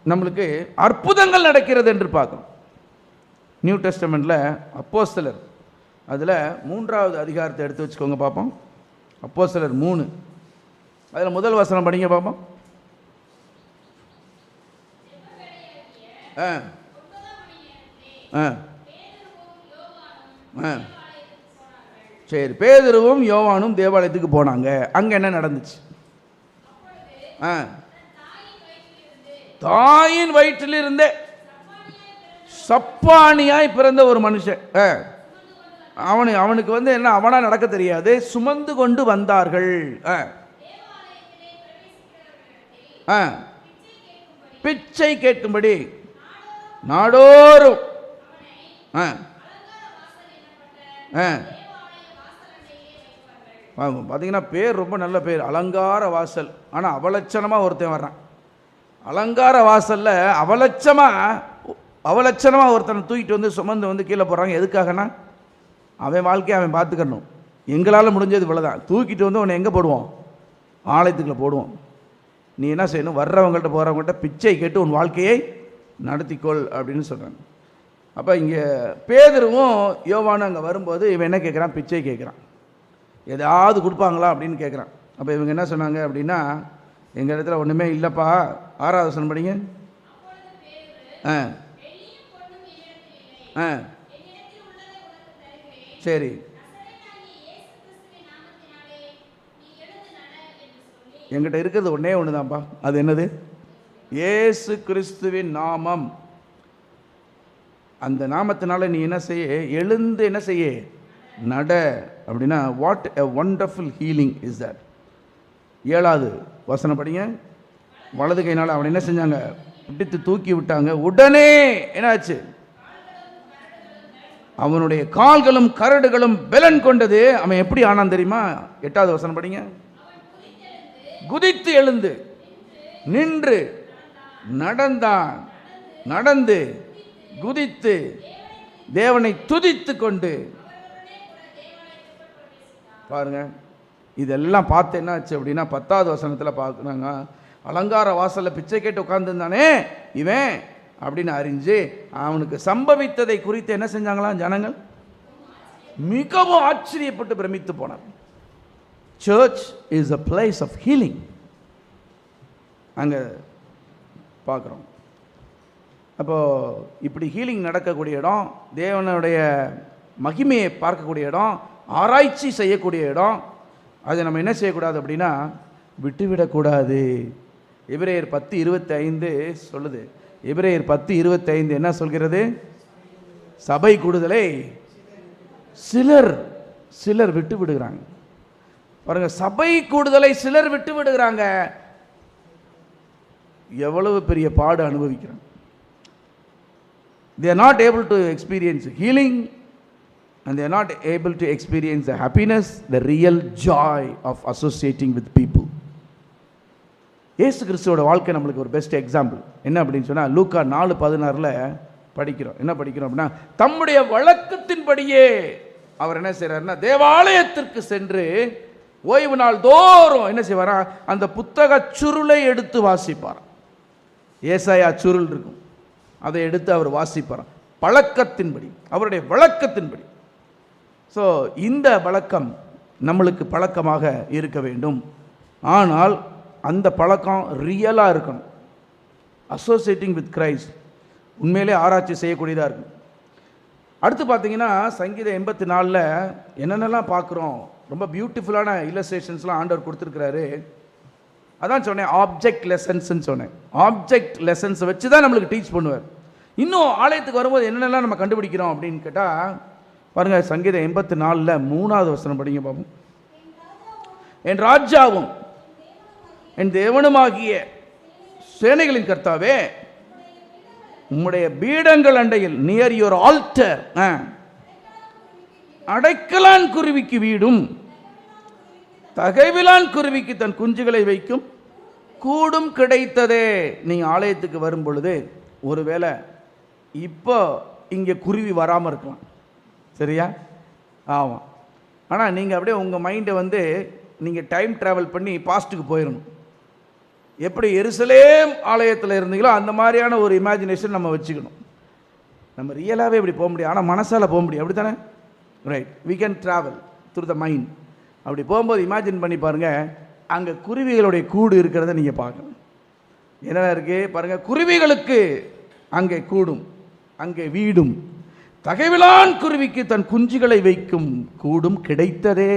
நம்மளுக்கு அற்புதங்கள் நடக்கிறது என்று பார்க்கணும். நியூ டெஸ்டமெண்ட்டில் அப்போஸ்தலர் அதில் 3வது அதிகாரத்தை எடுத்து வச்சுக்கோங்க பார்ப்போம். அப்போஸ்தலர் 3 அதில் முதல் வசனம் படிங்க பார்ப்போம். சரி, பேதுருவும் யோவானும் தேவாலயத்துக்கு போனாங்க. அங்கே என்ன நடந்துச்சு? தாயின் வயிற்றிலிருந்தே சப்பானியாய் பிறந்த ஒரு மனுஷன், அவனுக்கு என்ன அவனா நடக்க தெரியாது, சுமந்து கொண்டு வந்தார்கள். பிச்சை கேட்கும்படி நாடோறும் பார்த்தீங்கன்னா பேர் ரொம்ப நல்ல பேர், அலங்கார வாசல். ஆனால் அவலட்சணமாக ஒருத்தன் வர்றான். அலங்கார வாசலில் அவலட்சமாக அவலட்சணமாக ஒருத்தனை தூக்கிட்டு வந்து சுமந்து வந்து கீழே போடுறாங்க. எதுக்காகனா அவன் வாழ்க்கையை அவன் பார்த்துக்கணும். எங்களால் முடிஞ்சது இவ்வளோதான். தூக்கிட்டு வந்து உன்னை எங்கே போடுவோம்? ஆலயத்துக்குள்ளே போடுவோம். நீ என்ன செய்யணும்? வர்றவங்கள்ட்ட போகிறவங்கள்ட்ட பிச்சை கேட்டு உன் வாழ்க்கையை நடத்திக்கொள் அப்படின்னு சொல்கிறாங்க. அப்போ இங்கே பேதுருவும் யோவானும் அங்கே வரும்போது இவன் என்ன கேட்குறான்? பிச்சை கேட்குறான். ஏதாவது கொடுப்பாங்களா அப்படின்னு கேட்குறான். அப்போ இவங்க என்ன சொன்னாங்க அப்படின்னா, எங்கள் இடத்துல ஒன்றுமே இல்லைப்பா. 6வது வசனம் படிங்க. ஆ ஆ சரி. என்கிட்ட இருக்கிறது ஒன்றே ஒன்று தான்ப்பா. அது என்னது? இயேசு கிறிஸ்துவின் நாமம். அந்த நாமத்தினால நீ என்ன செய்ய? எழுந்து என்ன செய்ய? நட அப்படின்னா what a wonderful healing is that. 7வது வசனம் படிங்க. வலது கையினால் அவன் என்ன செஞ்சாங்க? பிடித்து தூக்கி விட்டாங்க. உடனே என்னாச்சு? அவனுடைய கால்களும் கரடுகளும் பலன் கொண்டது. அவன் எப்படி ஆனான் தெரியுமா? 8வது வசனம் படிங்க. குதித்து எழுந்து நின்று நடந்தான். நடந்து குதித்து தேவனை துதித்து கொண்டு. பாருங்க, இதெல்லாம் பார்த்து என்ன ஆச்சு அப்படின்னா 10வது வசனத்தில் பார்க்குறாங்க. அலங்கார வாசலில் பிச்சை கேட்டு உட்கார்ந்துருந்தானே இவன் அப்படின்னு அறிஞ்சு அவனுக்கு சம்பவித்ததை குறித்து என்ன செஞ்சாங்களாம் ஜனங்கள்? மிகவும் ஆச்சரியப்பட்டு பிரமித்து போனார். Church is a place of healing. அங்கே பார்க்குறோம். அப்போது இப்படி ஹீலிங் நடக்கக்கூடிய இடம், தேவனுடைய மகிமையை பார்க்கக்கூடிய இடம், ஆராய்ச்சி செய்யக்கூடிய இடம். அதை நம்ம என்ன செய்யக்கூடாது அப்படின்னா விட்டுவிடக்கூடாது. எபிரேயர் 10:25 சொல்லுது. எபிரேயர் 10:25 என்ன சொல்கிறது? சபை கூடுதலை சிலர் விட்டு விடுகிறாங்க. பாருங்க, சபை கூடுதலை சிலர் விட்டு விடுகிறாங்க. எவ்வளவு பெரிய பாடு அனுபவிக்கிறாங்க. they are not able to experience healing and they are not able to experience the happiness, the real joy of associating with people. இயேசு கிறிஸ்துவோட வாழ்க்கை நம்மளுக்கு ஒரு பெஸ்ட் எக்ஸாம்பிள். என்ன அப்படின்னு சொன்னால் லூக்கா 4:16 படிக்கிறோம். என்ன படிக்கிறோம் அப்படின்னா, தம்முடைய வழக்கத்தின்படியே அவர் என்ன செய்கிறாருன்னா தேவாலயத்திற்கு சென்று ஓய்வு நாள் தோறும் என்ன செய்வாரா? அந்த புத்தக சுருளை எடுத்து வாசிப்பார். ஏசாயா சுருள் இருக்கும், அதை எடுத்து அவர் வாசிப்பார். பழக்கத்தின்படி, அவருடைய வழக்கத்தின்படி. ஸோ இந்த வழக்கம் நம்மளுக்கு பழக்கமாக இருக்க வேண்டும். ஆனால் அந்த பழக்கம் ரியலாக இருக்கணும். அசோசியேட்டிங் வித் கிரைஸ்ட் உண்மையிலே ஆராய்ச்சி செய்யக்கூடியதாக இருக்கும். அடுத்து பார்த்தீங்கன்னா சங்கீதம் 84 என்னென்னலாம் பார்க்குறோம். ரொம்ப பியூட்டிஃபுல்லான இல்லஸ்ட்ரேஷன்ஸ்லாம் ஆண்டவர் கொடுத்துருக்கிறாரு. அதான் சொன்னேன், ஆப்ஜெக்ட் லெசன்ஸ்ன்னு சொன்னேன். ஆப்ஜெக்ட் லெசன்ஸை வச்சு தான் நம்மளுக்கு டீச் பண்ணுவார். இன்னும் ஆலயத்துக்கு வரும்போது என்னென்னலாம் நம்ம கண்டுபிடிக்கிறோம் அப்படின்னு கேட்டால் பாருங்கள், சங்கீதம் 84 3வது வசனம் படிங்க பாப்போம். என் ராஜாவும் என் தேவனுமாகிய சேனைகளின் கர்த்தாவே, உம்முடைய பீடங்கள் அண்டையில் நியர் யுவர் ஆல்டர் அடைக்கலான் குருவிக்கு வீடும் தகைவிலான் குருவிக்கு தன் குஞ்சுகளை வைக்கும் கூடும் கிடைத்ததே. நீங்கள் ஆலயத்துக்கு வரும் பொழுது ஒருவேளை இப்போ இங்கே குருவி வராமல் இருக்கலாம், சரியா? ஆமாம். ஆனால் நீங்கள் அப்படியே உங்கள் மைண்டை வந்து நீங்கள் டைம் ட்ராவல் பண்ணி பாஸ்ட்டுக்கு போயிடணும். எப்படி எருசலேம் ஆலயத்தில் இருந்தீங்களோ அந்த மாதிரியான ஒரு இமேஜினேஷன் நம்ம வச்சுக்கணும். நம்ம ரியலாகவே இப்படி போக முடியும், ஆனால் மனசால் போக முடியும். அப்படி தானே? Right. We can travel through the mind. அப்படி போகும்போது இமேஜின் பண்ணி பாருங்கள், அங்கே குருவிகளுடைய கூடு இருக்கிறத நீங்கள் பார்க்கணும். என்னென்ன இருக்குது பாருங்கள். குருவிகளுக்கு அங்கே கூடும், அங்கே வீடும், தகைவிலான் குருவிக்கு தன் குஞ்சுகளை வைக்கும் கூடும் கிடைத்ததே.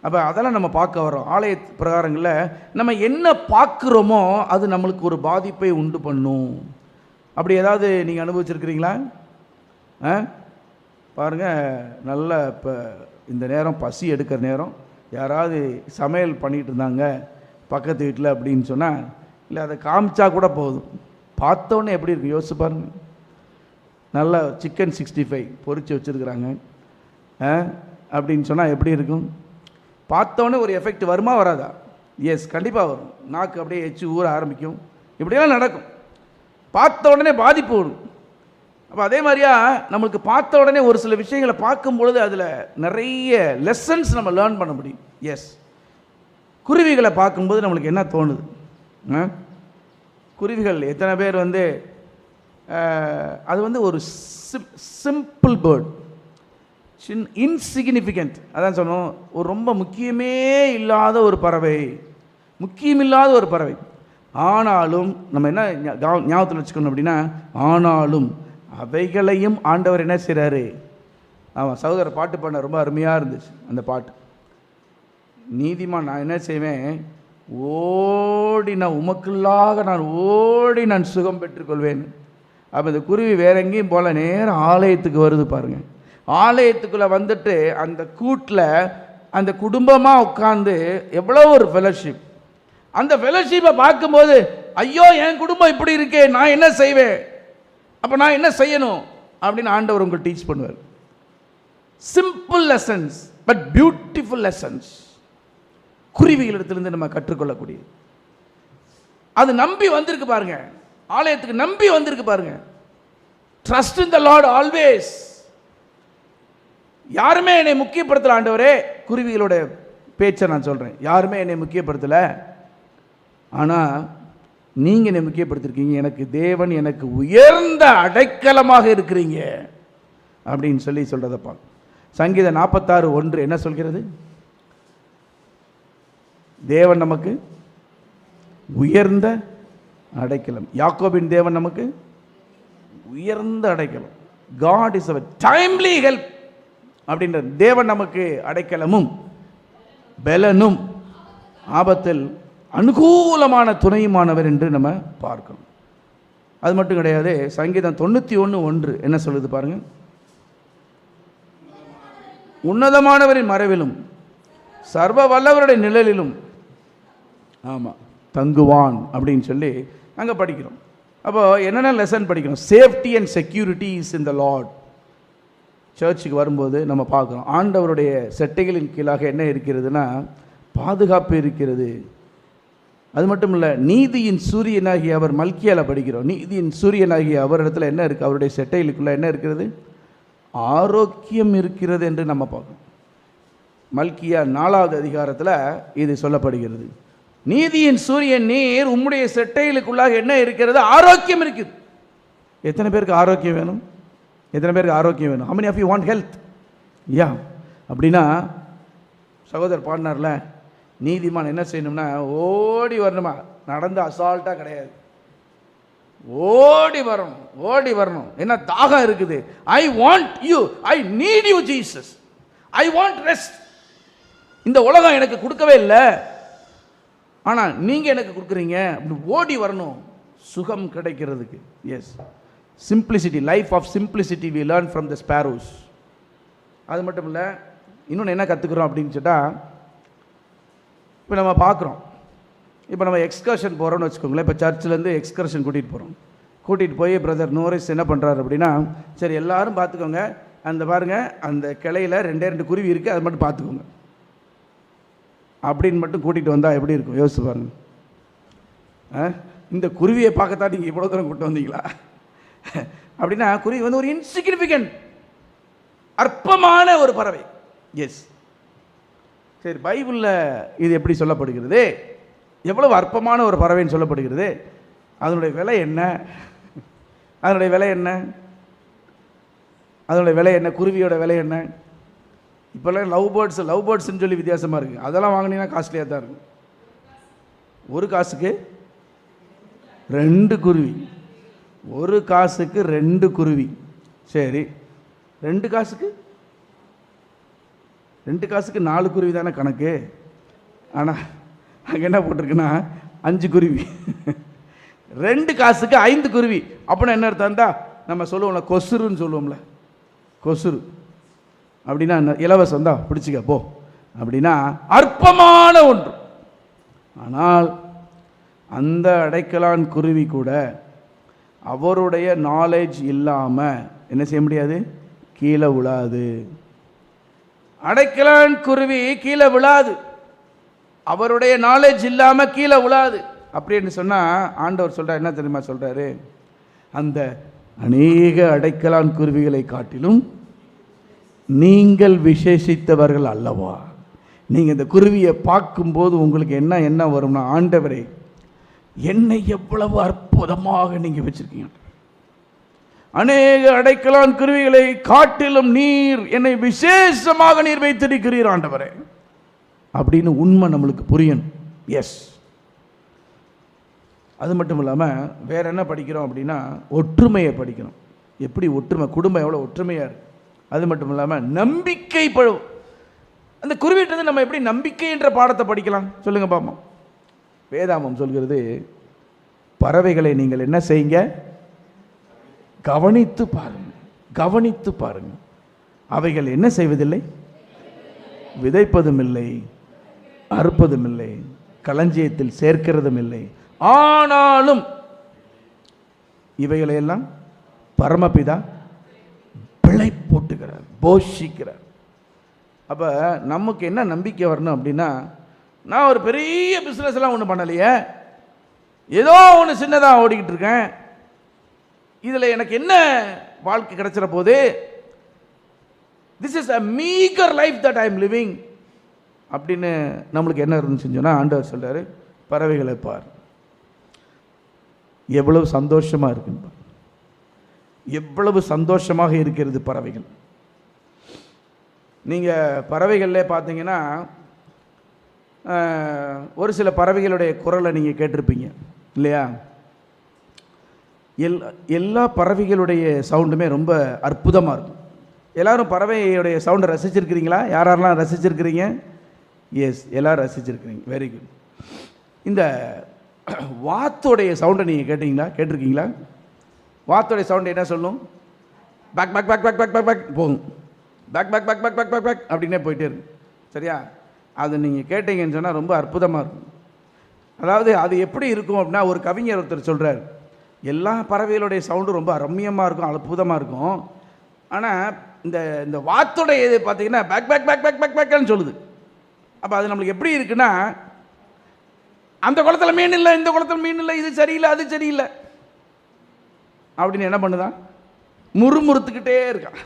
அப்போ அதெல்லாம் நம்ம பார்க்க வரோம். ஆலய பிரகாரங்களில் நம்ம என்ன பார்க்குறோமோ அது நம்மளுக்கு ஒரு பாதிப்பை உண்டு பண்ணும். அப்படி ஏதாவது நீங்கள் அனுபவிச்சிருக்கிறீங்களா? பாருங்கள், நல்லா இப்போ இந்த நேரம் பசி எடுக்கிற நேரம், யாராவது சமையல் பண்ணிகிட்டு இருந்தாங்க பக்கத்து வீட்டில் அப்படின்னு சொன்னால், இல்லை அதை காமிச்சா கூட போதும், பார்த்தோன்னே எப்படி இருக்குது யோசிச்சு பாருங்கள். நல்லா சிக்கன் 65 பொரித்து வச்சுருக்குறாங்க அப்படின்னு சொன்னால் எப்படி இருக்கும்? பார்த்தோன்னே ஒரு எஃபெக்ட் வருமா வராதா? எஸ், கண்டிப்பாக வரும். நாக்கு அப்படியே எச்சு ஊற ஆரம்பிக்கும். இப்படியெல்லாம் நடக்கும். பார்த்த உடனே பாதிப்பு வரும். அப்போ அதே மாதிரியா நம்மளுக்கு பார்த்த உடனே ஒரு சில விஷயங்களை பார்க்கும் பொழுது அதில் நிறைய லெசன்ஸ் நம்ம லேர்ன் பண்ண முடியும். எஸ், குருவிகளை பார்க்கும்போது நம்மளுக்கு என்ன தோணுது? குருவிகள் எத்தனை பேர் அது ஒரு சிம்பிள் பேர்ட், இன்சிக்னிஃபிகன்ட். அதான் சொன்னோம், ஒரு ரொம்ப முக்கியமே இல்லாத ஒரு பறவை, முக்கியமில்லாத ஒரு பறவை. ஆனாலும் நம்ம என்ன ஞாபகத்தில் வச்சுக்கணும் அப்படின்னா, ஆனாலும் அவைகளையும் ஆண்டவர் என்ன செய்கிறாரு? ஆமாம், சகோதரர் பாட்டு பண்ண ரொம்ப அருமையாக இருந்துச்சு அந்த பாட்டு. நீதிமான் நான் என்ன செய்வேன்? ஓடி நான் உமக்குள்ளாக நான் சுகம் பெற்றுக்கொள்வேன். அப்போ இந்த குருவி வேற எங்கேயும் போல நேரம் ஆலயத்துக்கு வருது பாருங்கள். ஆலயத்துக்குள்ளே வந்துட்டு அந்த கூட்டில் அந்த குடும்பமாக உட்காந்து எவ்வளோ ஒரு ஃபெலோஷிப். அந்த ஃபெலோஷிப்பை பார்க்கும்போது, ஐயோ என் குடும்பம் இப்படி இருக்கே, நான் என்ன செய்வேன், அப்போ நான் என்ன செய்யணும் அப்படின்னு ஆண்டவர் உங்களுக்கு டீச் பண்ணுவார். Simple lessons but beautiful lessons குருவிகளிடத்திலிருந்து நம்ம கற்றுக்கொள்ளக்கூடிய. அது நம்பி வந்திருக்கு பாருங்க, ஆலயத்துக்கு நம்பி வந்திருக்கு பாருங்க. Trust in the Lord always. யாருமே என்னை முக்கியப்படுத்தல ஆண்டவரே, குருவிகளோட பேச்சை நான் சொல்கிறேன், யாருமே என்னை முக்கியப்படுத்தலை, ஆனால் நீங்கள் என்னை முக்கியப்படுத்திருக்கீங்க, எனக்கு தேவன் எனக்கு உயர்ந்த அடைக்கலமாக இருக்கிறீங்க அப்படின்னு சொல்கிறதப்பா. சங்கீதம் 46:1 என்ன சொல்கிறது? தேவன் நமக்கு உயர்ந்த அடைக்கலம். யாக்கோபின் தேவன் நமக்கு உயர்ந்த அடைக்கலம். God is our timely help அப்படின்ற தேவன் நமக்கு அடைக்கலமும் பலனும் ஆபத்தில் அனுகூலமான துணையுமானவர் என்று நம்ம பார்க்கணும். அது மட்டும் கிடையாது, சங்கீதம் 91:1 என்ன சொல்லுது பாருங்க? உன்னதமானவரின் மறைவிலும் சர்வ வல்லவருடைய நிழலிலும் ஆமாம் தங்குவான் அப்படின்னு சொல்லி அங்கே படிக்கிறோம். அப்போ என்னென்ன லெசன் படிக்கிறோம்? Safety and security is in the Lord. சர்ச்சுக்கு வரும்போது நம்ம பார்க்குறோம், ஆண்டவருடைய செட்டைகளின் கீழாக என்ன இருக்கிறதுனா பாதுகாப்பு இருக்கிறது. அது மட்டும் இல்லை, நீதியின் சூரியனாகிய அவர், மல்கியால படிக்கிறோம், நீதியின் சூரியனாகிய அவர் இடத்துல என்ன இருக்குது? அவருடைய செட்டைகளுக்குள்ள என்ன இருக்கிறது? ஆரோக்கியம் இருக்கிறது என்று நம்ம பார்க்கணும். மல்கியா 4வது அதிகாரத்தில் இது சொல்லப்படுகிறது. நீதியின் சூரியன் நீர், உம்முடைய செட்டைகளுக்குள்ளாக என்ன இருக்கிறது? ஆரோக்கியம் இருக்குது. எத்தனை பேருக்கு ஆரோக்கியம் வேணும்? எத்தனை பேருக்கு ஆரோக்கியம் வேணும்? How many of you want health? யா, அப்படின்னா சகோதரர் பாடினார்ல, நீதிமான் என்ன செய்யணும்னா ஓடி வரணுமா? நடந்து அசால்ட்டாக கிடையாது, ஓடி வரணும், ஓடி வரணும். என்ன தாகம் இருக்குது? I want you, I need you Jesus, I want rest. இந்த உலகம் எனக்கு கொடுக்கவே இல்லை, ஆனால் நீங்கள் எனக்கு கொடுக்குறீங்க. அப்படி ஓடி வரணும் சுகம் கிடைக்கிறதுக்கு. Yes, simplicity, life of simplicity we learn from the sparrows. அது மட்டும் இல்லை, இன்னொன்று என்ன கற்றுக்குறோம் அப்படின்னு சொன்னால், இப்போ நம்ம பார்க்குறோம், இப்போ நம்ம எக்ஸ்கர்ஷன் போகிறோன்னு வச்சுக்கோங்களேன். இப்போ சர்ச்சிலேருந்து எக்ஸ்கர்ஷன் கூட்டிகிட்டு போய் பிரதர் நோரிஸ் என்ன பண்ணுறாரு அப்படின்னா, சரி எல்லாரும் பார்த்துக்கோங்க, அந்த பாருங்கள் அந்த கிளையில் 2 குருவி இருக்குது, அது மட்டும் பார்த்துக்கோங்க அப்படின்னு மட்டும் கூட்டிகிட்டு வந்தால் எப்படி இருக்கும்? யோசிச்சு பாருங்க. இந்த குருவியை பார்க்கத்தான் நீங்கள் இவ்வளோ தூரம் கூப்பிட்டு வந்தீங்களா அப்படின்னா, குருவி ஒரு இன்சிக்னிஃபிகன்ட், அற்பமான ஒரு பறவை. எஸ், சரி, பைபிளில் இது எப்படி சொல்லப்படுகிறது? எவ்வளவு அற்பமான ஒரு பறவைன்னு சொல்லப்படுகிறது. அதனுடைய விலை என்ன? அதனுடைய விலை என்ன? அதனுடைய விலை என்ன? குருவியோட விலை என்ன? இப்போல்லாம் லவ் பேர்ட்ஸ்ன்னு சொல்லி வித்தியாசமாக இருக்குது. அதெல்லாம் வாங்கினீங்கன்னா காஸ்ட்லியாக தான் இருக்கும். ஒரு காசுக்கு 2 குருவி, ஒரு காசுக்கு 2 குருவி. சரி, 2 காசுக்கு 4 குருவி தானே கணக்கு. ஆனால் அங்கே என்ன போட்டிருக்குன்னா 5 குருவி. 2 காசுக்கு 5 குருவி அப்படின்னா என்ன அர்த்தம் தான்? நம்ம சொல்லுவோம்ல, கொசுருன்னு சொல்லுவோம்ல, கொசுரு அப்படின்னா என்ன? இலவசம் தான், பிடிச்சிக்க போ அப்படின்னா அற்பமான ஒன்று. ஆனால் அந்த அடைக்கலான் குருவி கூட அவருடைய நாலேஜ் இல்லாமல் என்ன செய்ய முடியாது? கீழே விழாது. அடைக்கலான் குருவி கீழே விழாது, அவருடைய நாலேஜ் இல்லாமல் கீழே விழாது. அப்படின்னு சொன்னால் ஆண்டவர் சொல்கிறார், என்ன தெரியுமா சொல்கிறாரு? அந்த அநேக அடைக்கலான் குருவிகளை காட்டிலும் நீங்கள் விசேஷித்தவர்கள் அல்லவா. நீங்கள் இந்த குருவியை பார்க்கும்போது உங்களுக்கு என்ன வரும்னா, ஆண்டவரே என்னை எவ்வளவு அற்புதமாக நீங்கள் வச்சிருக்கீங்க, அநேக அடைக்கலான் குருவிகளை காட்டிலும் நீர் என்னை விசேஷமாக நீர் வைத்திருக்கிறீர் ஆண்டவரே அப்படின்னு உண்மை நம்மளுக்கு புரியணும். எஸ், அது மட்டும் இல்லாமல் வேற என்ன படிக்கிறோம் அப்படின்னா, ஒற்றுமையை படிக்கணும். எப்படி ஒற்றுமை, குடும்பம் எவ்வளோ ஒற்றுமையாக இருக்கு. அது மட்டும் இல்லாமல் நம்பிக்கை அந்த குருவிட்டு நம்ம எப்படி நம்பிக்கை என்ற பாடத்தை படிக்கலாம் சொல்லுங்க பாப்போம். வேதாமம் சொல்கிறது, பறவைகளை நீங்கள் என்ன செய்யுங்க, கவனித்து பாருங்க, கவனித்து பாருங்க. அவைகள் என்ன செய்வதில்லை, விதைப்பதும் இல்லை, அறுப்பதும் இல்லை, களஞ்சியத்தில் சேர்க்கிறதும் இல்லை, ஆனாலும் இவைகளையெல்லாம் பரமபிதா பிழை போட்டுகிறார், போஷிக்கிறார். அப்போ நமக்கு என்ன நம்பிக்கை வரணும் அப்படின்னா, நான் ஒரு பெரிய பிஸ்னஸ் எல்லாம் ஒன்றும் பண்ணலையே, ஏதோ ஒன்று சின்னதாக ஓடிக்கிட்டு இருக்கேன், இதில் எனக்கு என்ன வாழ்க்கை கிடைச்சிட போது, this is a meagre life that I am living அப்படின்னு நம்மளுக்கு என்ன இருந்துச்சுன்னு சொன்னால், ஆண்டவர் சொல்கிறார், பறவைகளை பார் எவ்வளவு சந்தோஷமாக இருக்குன்னு, எவ்வளவு சந்தோஷமாக இருக்கிறது பறவைகள். நீங்கள் பறவைகளில் பார்த்தீங்கன்னா, ஒரு சில பறவைகளுடைய குரலை நீங்கள் கேட்டிருப்பீங்க இல்லையா. எல்லா பறவைகளுடைய சவுண்டுமே ரொம்ப அற்புதமாக இருக்கும். எல்லோரும் பறவையுடைய சவுண்டை ரசிச்சிருக்கிறீங்களா? யாரெல்லாம் ரசிச்சிருக்கிறீங்க? எஸ், எல்லோரும் ரசிச்சிருக்கிறீங்க. Very good. இந்த வாத்தோடைய சவுண்டை நீங்கள் கேட்டிருக்கீங்களா? வாத்தோடைய சவுண்டு என்ன சொல்லும்? பேக் பேக் பேக் பேக் பேக் பேக் பேக் போகும், பேக் பேக் பேக் பேக் பேக் பேக் பேக் அப்படின்னே போயிட்டே இருக்கும். சரியா? அது நீங்கள் கேட்டீங்கன்னு சொன்னால் ரொம்ப அற்புதமாக இருக்கும். அதாவது அது எப்படி இருக்கும் அப்படின்னா, ஒரு கவிஞர் ஒருத்தர் சொல்கிறார், எல்லா பறவைகளுடைய சவுண்டும் ரொம்ப ரம்மியமாக இருக்கும், அற்புதமாக இருக்கும். ஆனால் இந்த வாத்தோடைய இது பார்த்தீங்கன்னா பேக் பேக் பேக் பேக் பேக் பேக்னு சொல்லுது. அப்போ அது நம்மளுக்கு எப்படி இருக்குன்னா, அந்த குளத்தில் மீன் இல்லை, இந்த குளத்தில் மீன் இல்லை, இது சரியில்லை, அது சரியில்லை அப்படின்னு என்ன பண்ணுதான், முறுமுறுத்துக்கிட்டே இருக்கான்.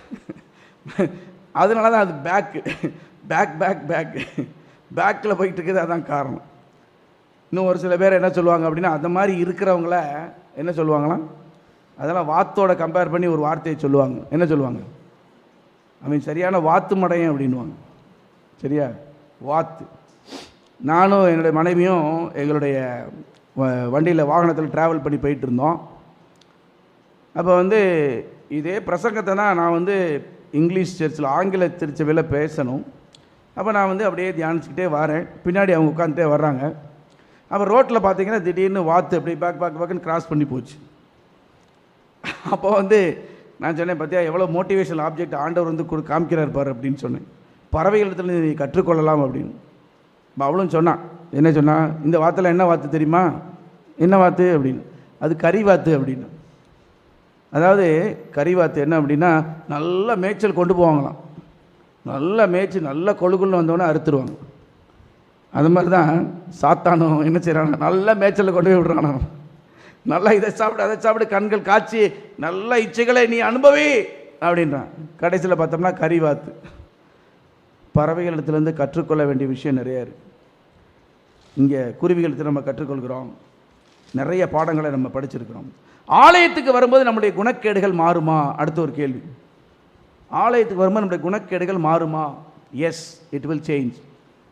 அதனால தான் அது பேக்கு பேக் பேக் பேக் பேக்கில் போயிட்டு இருக்குது. அதான் காரணம். இன்னும் ஒரு சில பேர் என்ன சொல்லுவாங்க அப்படின்னா, அந்த மாதிரி இருக்கிறவங்கள என்ன சொல்லுவாங்களாம், அதெல்லாம் வாத்தோட கம்பேர் பண்ணி ஒரு வார்த்தையை சொல்லுவாங்க. என்ன சொல்லுவாங்க? அவன் சரியான வாத்து மடையன் அப்படின்வாங்க. சரியா? வாத்து. நானும் என்னுடைய மனைவியும் எங்களுடைய வண்டியில் வாகனத்தில் ட்ராவல் பண்ணி போயிட்டு இருந்தோம். அப்போ இதே பிரசங்கத்தை தான் நான் இங்கிலீஷ் சர்ச்சில் ஆங்கில திருச்சபையில் பேசணும். அப்போ நான் அப்படியே தியானிச்சுக்கிட்டே வரேன், பின்னாடி அவங்க உட்காந்துட்டே வர்றாங்க. அப்போ ரோட்டில் பார்த்தீங்கன்னா திடீர்னு வாத்து அப்படி பேக் பேக் பேக்குன்னு கிராஸ் பண்ணி போச்சு. அப்போ நான் சொன்னேன், பார்த்தியா எவ்வளோ மோட்டிவேஷனல் ஆப்ஜெக்ட் ஆண்டவர் காமிக்கிறார் பாரு அப்படின்னு சொன்னேன். பறவைகளிடத்துல நீ கற்றுக்கொள்ளலாம் அப்படின்னு. அவளும் சொன்னான். என்ன சொன்னா, இந்த வாத்தில் என்ன வாத்து தெரியுமா? என்ன வாத்து அப்படின்னு. அது கறி வாத்து அப்படின்னு. அதாவது கறி வாத்து என்ன அப்படின்னா, நல்ல மேய்ச்சல் கொண்டு போவாங்களாம், நல்ல மேய்ச்சி நல்ல கொழுக்குள்ள வந்தவொடனே அறுத்துருவாங்க. அது மாதிரி தான் சாத்தானும் என்ன செய்கிறாங்க, நல்ல மேய்ச்சலில் கொண்டு போய் விடுறானோ, நல்லா இதை சாப்பிடு அதை சாப்பிடு கண்கள் காய்ச்சி நல்ல இச்சைகளை நீ அனுபவி அப்படின்றான். கடைசியில் பார்த்தோம்னா கறி வாத்து. பறவைகளிடத்துலேருந்து கற்றுக்கொள்ள வேண்டிய விஷயம் நிறைய இருக்குது. இங்கே குருவிகளுக்கு நம்ம கற்றுக்கொள்கிறோம், நிறைய பாடங்களை நம்ம படிச்சிருக்கிறோம். ஆலயத்துக்கு வரும்போது நம்முடைய குணக்கேடுகள் மாறுமா? அடுத்த ஒரு கேள்வி. ஆலயத்துக்கு வரும்போது நம்முடைய குணக்கேடுகள் மாறுமா? Yes, it will change.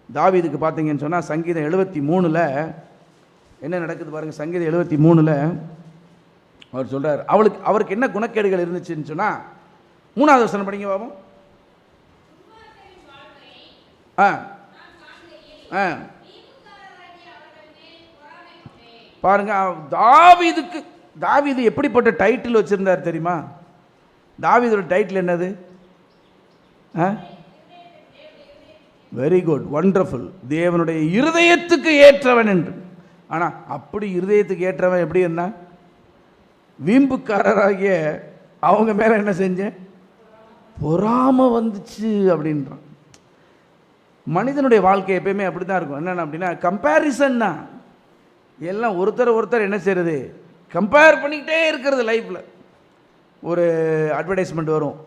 தாவீதுக்கு பார்த்தீங்கன்னு சொன்னால் சங்கீதம் 73 என்ன நடக்குது பாருங்கள். சங்கீதம் 73 அவர் சொல்கிறார், அவருக்கு என்ன குணக்கேடுகள் இருந்துச்சுன்னு சொன்னால், 3வது வசனம் படிங்க பாப்போம். பாருங்க, தாவீது எப்படிப்பட்ட டைட்டில் வச்சிருந்தார் தெரியுமா? தாவீதோட டைட்டில் என்னது? Very good, wonderful. தேவனுடைய இருதயத்துக்கு ஏற்றவன் என்று. ஆனால் அப்படி இருதயத்துக்கு ஏற்றவன் எப்படி என்ன? வீம்புக்காரராகிய அவங்க மேலே என்ன செஞ்சேன்? பொறாமை வந்துச்சு அப்படின்றான். மனிதனுடைய வாழ்க்கை எப்பயுமே அப்படி தான் இருக்கும். என்னென்ன அப்படின்னா, கம்பேரிசன் தான். எல்லாம் ஒருத்தர் என்ன செய்கிறது? கம்பேர் பண்ணிக்கிட்டே இருக்கிறது லைஃப்பில். ஒரு அட்வர்டைஸ்மெண்ட் வரும்,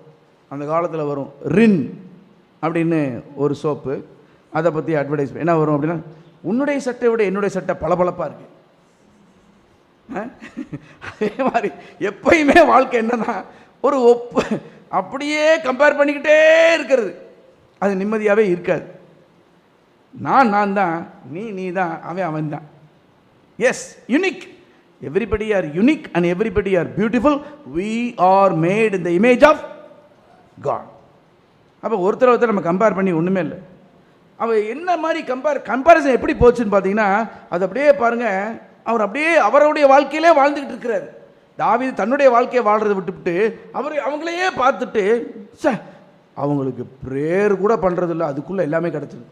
அந்த காலத்தில் வரும், ரின் அப்படின்னு ஒரு சோப்பு, அதை பற்றி அட்வர்டைஸ்மெண்ட் என்ன வரும் அப்படின்னா, உன்னுடைய சட்டை விட என்னுடைய சட்டை பளபளப்பாக இருக்கு. அதே மாதிரி எப்பயுமே வாழ்க்கை என்னன்னா, ஒரு அப்படியே கம்பேர் பண்ணிக்கிட்டே இருக்கிறது, அது நிம்மதியாகவே இருக்காது. நான் தான், நீ தான், அவன் தான். Yes, unique. Everybody are unique and everybody are beautiful. We are made in the image of God. அப்போ ஒருத்தர் நம்ம கம்பேர் பண்ணி ஒன்றுமே இல்லை. அவர் என்ன மாதிரி கம்பேரிசன் எப்படி போச்சுன்னு பார்த்தீங்கன்னா, அது அப்படியே பாருங்கள், அவர் அப்படியே அவருடைய வாழ்க்கையிலே வாழ்ந்துக்கிட்டு இருக்கிறார். தாவீது தன்னுடைய வாழ்க்கையை வாழ்கிறத விட்டுவிட்டு அவங்களையே பார்த்துட்டு அவங்களுக்கு ப்ரேயர் கூட பண்ணுறதில்ல, அதுக்குள்ளே எல்லாமே கிடச்சிது.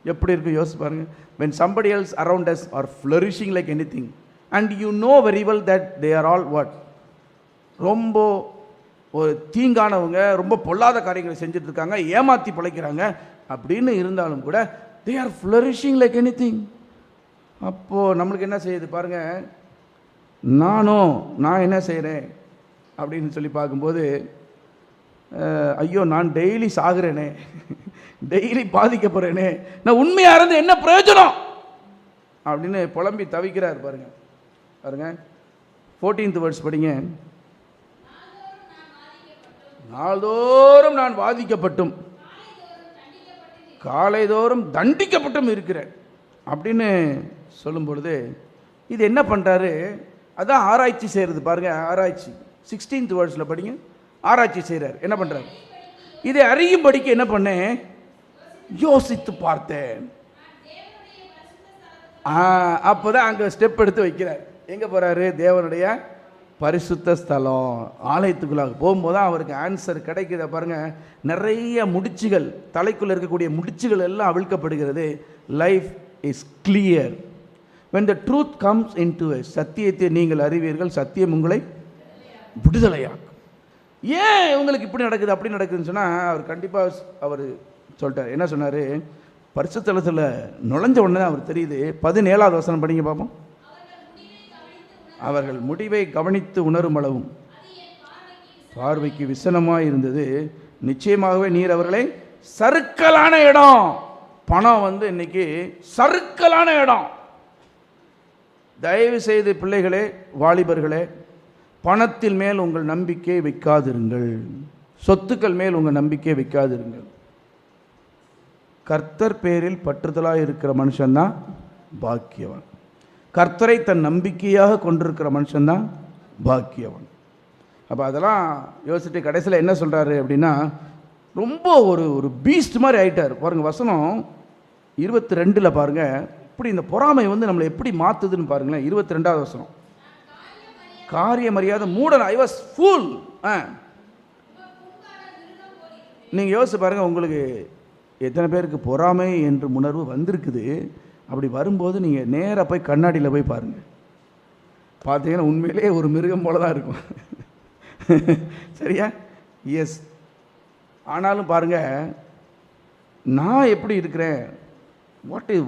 எப்படி இருக்குது யோசிச்சு பாருங்கள். when somebody else around us are flourishing like anything and you know very well that they are all what, ரொம்ப ஒரு தீங்கானவங்க, ரொம்ப பொல்லாத காரியங்களை செஞ்சுட்டு இருக்காங்க, ஏமாற்றி பிழைக்கிறாங்க அப்படின்னு இருந்தாலும் கூட they are flourishing like anything. அப்போது நம்மளுக்கு என்ன செய்யுது பாருங்கள், நான் என்ன செய்கிறேன் அப்படின்னு சொல்லி பார்க்கும்போது, ஐயோ நான் டெய்லி சாகுறேனே, டெய்லி பாதிக்கப்படுறேனே, நான் உண்மையாக இருந்து என்ன பிரயோஜனம் அப்படின்னு புலம்பி தவிக்கிறார். பாருங்க 14th verse படிங்க. நாள்தோறும் நான் பாதிக்கப்பட்டும் காலைதோறும் தண்டிக்கப்பட்டும் இருக்கிறேன் அப்படின்னு சொல்லும் பொழுது, இது என்ன பண்ணுறாரு, அதான் ஆராய்ச்சி செய்கிறது. பாருங்கள், ஆராய்ச்சி 16th verse படிங்க. ஆராய்ச்சி செய்கிறார். என்ன பண்ணுறாரு, இதை அறியும்படிக்கு என்ன பண்ணேன், யோசித்து பார்த்தேன். அப்போ தான் அங்கே ஸ்டெப் எடுத்து வைக்கிறார். எங்கே போகிறாரு, தேவனுடைய பரிசுத்த ஸ்தலம் ஆலயத்துக்குள்ளாக போகும்போது தான் அவருக்கு ஆன்சர் கிடைக்குது. பாருங்கள், நிறைய முடிச்சுகள், தலைக்குள்ளே இருக்கக்கூடிய முடிச்சுகள் எல்லாம் அவிழ்க்கப்படுகிறது. Life is clear when the truth comes into us. சத்தியத்தை நீங்கள் அறிவீர்கள், சத்தியம் உங்களை விடுதலையாக்கும். ஏன் உங்களுக்கு இப்படி நடக்குது அப்படி நடக்குதுன்னு சொன்னால், அவர் கண்டிப்பாக அவர் சொல்லிட்டார். என்ன சொன்னார், பரிசுத்தலத்தில் நுழைஞ்ச உடனே அவர் தெரியுது. 17வது வசனம் படிங்க பார்ப்போம். அவர்கள் முடிவை கவனித்து உணரும் அளவும் பார்வைக்கு விசனமாக இருந்தது. நிச்சயமாகவே நீர் அவர்களை சறுக்கலான இடம், பணம் இன்னைக்கு சறுக்கலான இடம். தயவு செய்து பிள்ளைகளே, வாலிபர்களே, பணத்தில் மேல் உங்கள் நம்பிக்கை வைக்காதிருங்கள், சொத்துக்கள் மேல் உங்கள் நம்பிக்கை வைக்காதிருங்கள். கர்த்தர் பேரில் பற்றுதலாக இருக்கிற மனுஷன்தான் பாக்கியவன். கர்த்தரை தன் நம்பிக்கையாக கொண்டிருக்கிற மனுஷன்தான் பாக்கியவன். அப்போ அதெல்லாம் யோசிச்சுட்டு கடைசியில் என்ன சொல்கிறாரு அப்படின்னா, ரொம்ப ஒரு பீஸ்ட் மாதிரி ஆகிட்டார். பாருங்கள், வசனம் 22 பாருங்கள், இப்படி இந்த பொறாமை நம்மளை எப்படி மாற்றுதுன்னு பாருங்களேன். 22வது வசனம், காரியம் அறியாத மூடன், ஐ வாஸ் ஃபூல். நீங்கள் யோசிச்சு பாருங்கள், உங்களுக்கு எத்தனை பேருக்கு பொறாமை என்று உணர்வு வந்திருக்குது. அப்படி வரும்போது நீங்கள் நேராக போய் கண்ணாடியில் போய் பாருங்கள். பார்த்தீங்கன்னா உண்மையிலே ஒரு மிருகம் போல தான் இருக்கும். சரியா? எஸ். ஆனாலும் பாருங்கள், நான் எப்படி இருக்கிறேன்,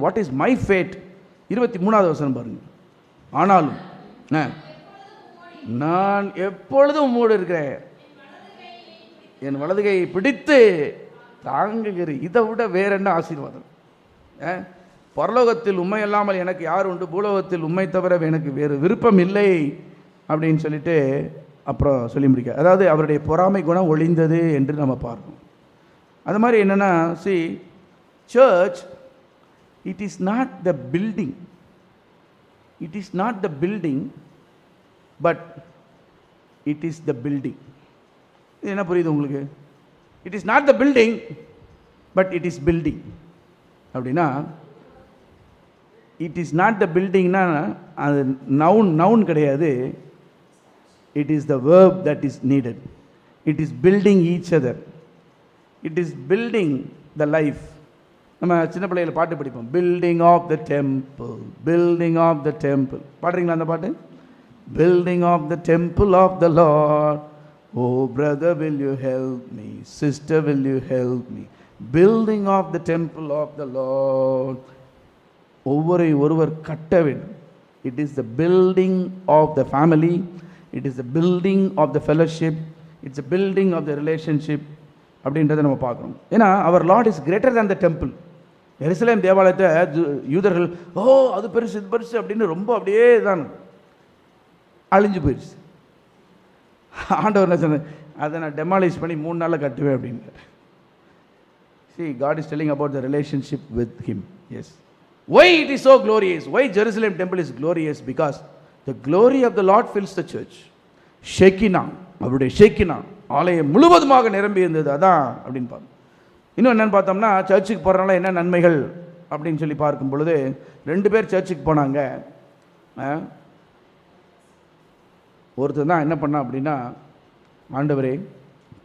வாட் இஸ் மை ஃபேட். 23வது வசனம் பாருங்கள். ஆனாலும் நான் எப்பொழுதும் உம்மோடு இருக்கிறேன், என் வலதுகையை பிடித்து தாங்குகிற. இதை விட வேற என்ன ஆசீர்வாதம்? பரலோகத்தில் உண்மை இல்லாமல் எனக்கு யார் உண்டு, பூலோகத்தில் உண்மை தவிர எனக்கு வேறு விருப்பம் இல்லை அப்படின்னு சொல்லிட்டு அப்புறம் சொல்லி முடிக்க. அதாவது அவருடைய பொறாமை குணம் ஒழிந்தது என்று நம்ம பார்க்கணும். அது மாதிரி என்னென்னா, see, church, it is not the building, it is not the building, but it is the building. இது என்ன புரியுது உங்களுக்கு? It is not the building, but it is building. அப்படின்னா it is not the buildingனா அது நவுன் கிடையாது. It is the verb that is needed. It is building each other. It is building the life. நம்ம சின்ன பிள்ளைகளை பாட்டு படிப்போம், building of the temple, building of the temple. பாடுறீங்களா அந்த பாட்டு? Building of the temple of the Lord. Oh brother will you help me, sister will you help me. Building of the temple of the Lord. ஒருவர் கட்ட வேண்டும். It is the building of the family, it is the building of the fellowship, it's a building of the relationship அப்படின்றத நம்ம பார்க்கணும். ஏன்னா அவர் Lord is greater than the temple. எருசலேம் தேவாலயத்தை யூதர்கள் அது பெருசு இது பெருசு அப்படின்னு ரொம்ப அப்படியே தான் அழிஞ்சு போயிடுச்சு. ஆண்டவர் என்ன சொன்ன, அதை நான் டெமாலிஷ் பண்ணி 3 நாளில் கட்டுவேன் அப்படின்ட்டு. See, God is telling about the relationship with him. Yes. Why it is so glorious? Why Jerusalem temple is glorious? Because the glory of the Lord fills the church. Shekinah, அவருடைய ஷெக்கினா ஆலயம் முழுவதுமாக நிரம்பி இருந்தது. அதான் அப்படின்னு பார்க்கணும். இன்னும் என்னென்னு பார்த்தோம்னா, சர்ச்சுக்கு போகிறனால என்ன நன்மைகள் அப்படின்னு சொல்லி பார்க்கும் பொழுது 2 பேர் சர்ச்சுக்கு போனாங்க. ஒருத்தர் தான் என்ன பண்ணா அப்படின்னா, ஆண்டவரே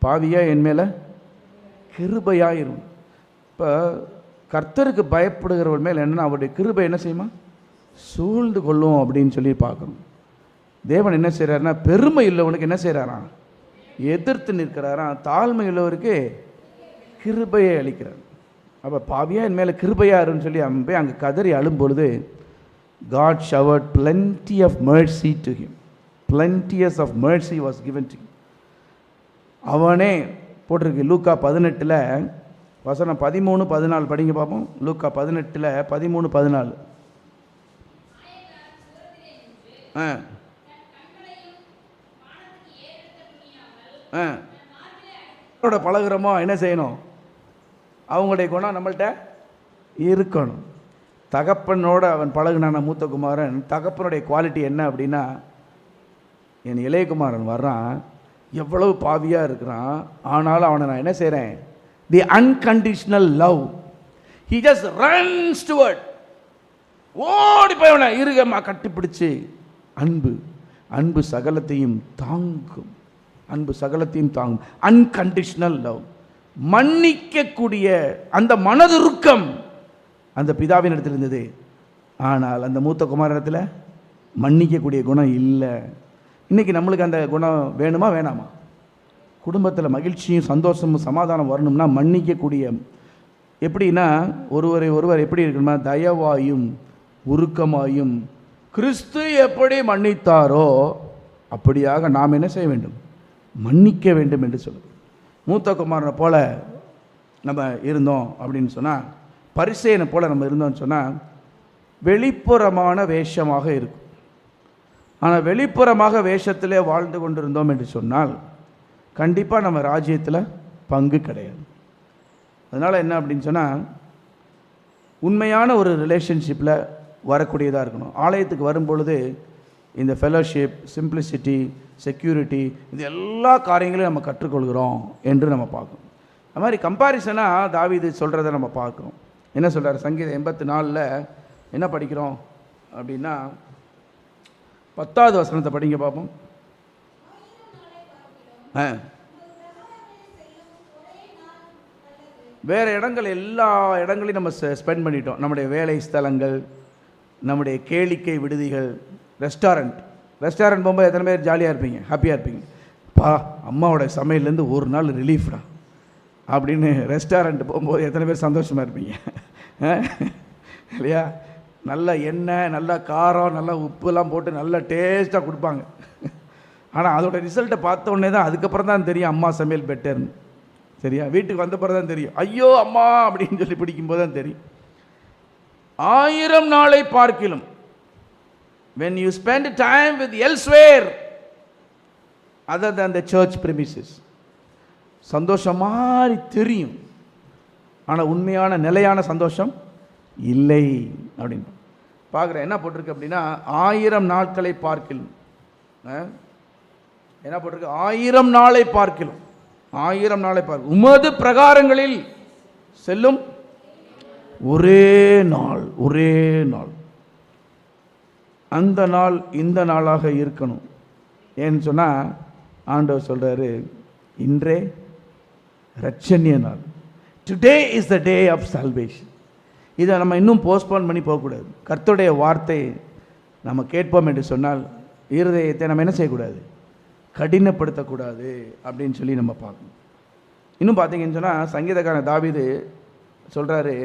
பாவியா என் மேலே கிருபையாயிரும். இப்போ கர்த்தருக்கு பயப்படுகிறவர்கள் மேல் என்னென்னா அவருடைய கிருபை என்ன செய்யுமா, சூழ்ந்து கொள்ளும் அப்படின்னு சொல்லி பார்க்கணும். தேவன் என்ன செய்கிறாருன்னா, பெருமை உள்ளவனுக்கு என்ன செய்கிறாராம், எதிர்த்து நிற்கிறாராம். தாழ்மை உள்ளவருக்கு கிருபையை அளிக்கிறார். அப்போ பாவியா என் மேலே கிருபையாருன்னு சொல்லி அவன் போய் அங்கே கதறி அழும்பொழுது God showered plenty of mercy to him. Plenteous of mercy was given to him. அவனே போட்டிருக்கு லூக்கா 18 வசனம் 13-14 படிங்க பார்ப்போம். லூக்கா 18 13-14. பழகுறோமோ என்ன செய்யணும், அவங்களுடைய குணம் நம்மள்கிட்ட இருக்கணும். தகப்பனோட அவன் பழகுனான மூத்த குமாரன், தகப்பனுடைய குவாலிட்டி என்ன அப்படின்னா, என் இளையகுமாரன் வர்றான், எவ்வளவு பாவியாக இருக்கிறான், ஆனாலும் அவனை நான் என்ன செய்கிறேன், the unconditional love, he just runs toward, ஓடி போய் அவனை இருகமா கட்டிப்பிடிச்சு அன்பு, அன்பு சகலத்தையும் தாங்கும், அன்பு சகலத்தையும் தாங்கும். அன்கண்டிஷனல் லவ், மன்னிக்கக்கூடிய அந்த மனதுருக்கம் அந்த பிதாவின் இடத்துல இருந்தது. ஆனால் அந்த மூத்த குமாரத்தில் மன்னிக்கக்கூடிய குணம் இல்லை. இன்றைக்கி நம்மளுக்கு அந்த குணம் வேணுமா வேணாமா? குடும்பத்தில் மகிழ்ச்சியும் சந்தோஷமும் சமாதானம் வரணும்னா மன்னிக்கக்கூடிய, எப்படின்னா ஒருவர் எப்படி இருக்கணுமா, தயவாயும் உருக்கமாயும் கிறிஸ்து எப்படி மன்னித்தாரோ அப்படியாக நாம் என்ன செய்ய வேண்டும், மன்னிக்க வேண்டும் என்று சொல்லுது. மூத்த குமாரனை போல நம்ம இருந்தோம் அப்படின்னு சொன்னால், பரிசேயனை போல நம்ம இருந்தோம்னு சொன்னால் வெளிப்புறமான வேஷமாக இருக்கும். ஆனால் வெளிப்புறமாக வேஷத்திலே வாழ்ந்து கொண்டிருந்தோம் என்று சொன்னால் கண்டிப்பாக நம்ம ராஜ்யத்தில் பங்கு கிடையாது. அதனால் என்ன அப்படின்னு சொன்னால், உண்மையான ஒரு ரிலேஷன்ஷிப்பில் வரக்கூடியதாக இருக்கணும். ஆலயத்துக்கு வரும்பொழுது இந்த ஃபெலோஷிப், சிம்பிளிசிட்டி, செக்யூரிட்டி, இது எல்லா காரியங்களையும் நம்ம கற்றுக்கொள்கிறோம் என்று நம்ம பார்க்கணும். அது மாதிரி கம்பாரிசனாக தாவீது சொல்கிறத நம்ம பார்க்குறோம். என்ன சொல்கிறார், சங்கீதம் 84 என்ன படிக்கிறோம் அப்படின்னா 10வது வசனத்தை படிங்க பார்ப்போம். வேறு இடங்கள் எல்லா இடங்களையும் நம்ம ஸ்பெண்ட் பண்ணிட்டோம். நம்முடைய வேலை ஸ்தலங்கள், நம்முடைய கேளிக்கை விடுதிகள், ரெஸ்டாரண்ட் போகும்போது எத்தனை பேர் ஜாலியாக இருப்பீங்க, ஹாப்பியாக இருப்பீங்க. அம்மாவோட சமையல்லேருந்து ஒரு நாள் ரிலீஃப்டா அப்படின்னு ரெஸ்டாரண்ட் போகும்போது எத்தனை பேர் சந்தோஷமாக இருப்பீங்க இல்லையா? நல்ல எண்ணெய், நல்ல காரம், நல்ல உப்புலாம் போட்டு நல்ல டேஸ்ட்டாக கொடுப்பாங்க. ஆனால் அதோட ரிசல்ட்டை பார்த்த உடனே தான் அதுக்கப்புறம் தான் தெரியும் அம்மா சமையல் பெட்டர்னு. சரியா? வீட்டுக்கு வந்த பிறகு தான் தெரியும், ஐயோ அம்மா அப்படின்னு சொல்லி பிடிக்கும்போது தான் தெரியும். 1000 நாளை பார்க்கிலும், when you spend time with elsewhere other than the church premises, சந்தோஷம் மாதிரி தெரியும், ஆனால் உண்மையான நிலையான சந்தோஷம் இல்லை அப்படின்னு பார்க்குறேன். என்ன போட்டிருக்கு அப்படின்னா 1000 நாட்களை பார்க்கிலும், என்ன போட்டிருக்கு, 1000 நாளை பார்க்கிலும், 1000 நாளை பார்க்க உமது பிரகாரங்களில் செல்லும் ஒரே நாள், ஒரே நாள். அந்த நாள் இந்த நாளாக இருக்கணும். ஏன்னு சொன்னால் ஆண்டவர் சொல்கிறாரு, இன்றே ரட்சணிய நாள், today is the day of salvation. இதை நம்ம இன்னும் போஸ்ட்போன் பண்ணி போகக்கூடாது. கர்த்தருடைய வார்த்தை நம்ம கேட்போம் என்று சொன்னால் இருதயத்தை நம்ம என்ன செய்யக்கூடாது, கடினப்படுத்தக்கூடாது அப்படின்னு சொல்லி நம்ம பார்க்கணும். இன்னும் பார்த்தீங்கன்னு சொன்னால் சங்கீதக்காரன் தாவீது சொல்கிறாரு,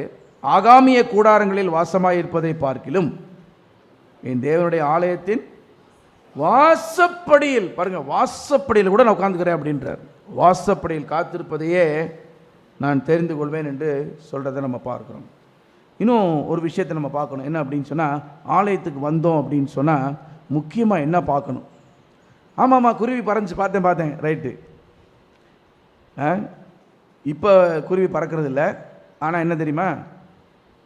ஆகாமிய கூடாரங்களில் வாசமாக இருப்பதை பார்க்கிலும் என் தேவனுடைய ஆலயத்தின் வாசப்படியில் பாருங்க, வாசப்படியில் கூட நான் உட்காந்துக்கிறேன் அப்படின்றார். வாசப்படியில் காத்திருப்பதையே நான் தெரிந்து கொள்வேன் என்று சொல்கிறத நம்ம பார்க்குறோம். இன்னும் ஒரு விஷயத்தை நம்ம பார்க்கணும். என்ன அப்படின்னு சொன்னால், ஆலயத்துக்கு வந்தோம் அப்படின்னு சொன்னால் முக்கியமாக என்ன பார்க்கணும்? ஆமாம்மா, குருவி பறந்துச்சு, பார்த்தேன், ரைட்டு. இப்போ குருவி பறக்கிறது இல்லை. ஆனால் என்ன தெரியுமா,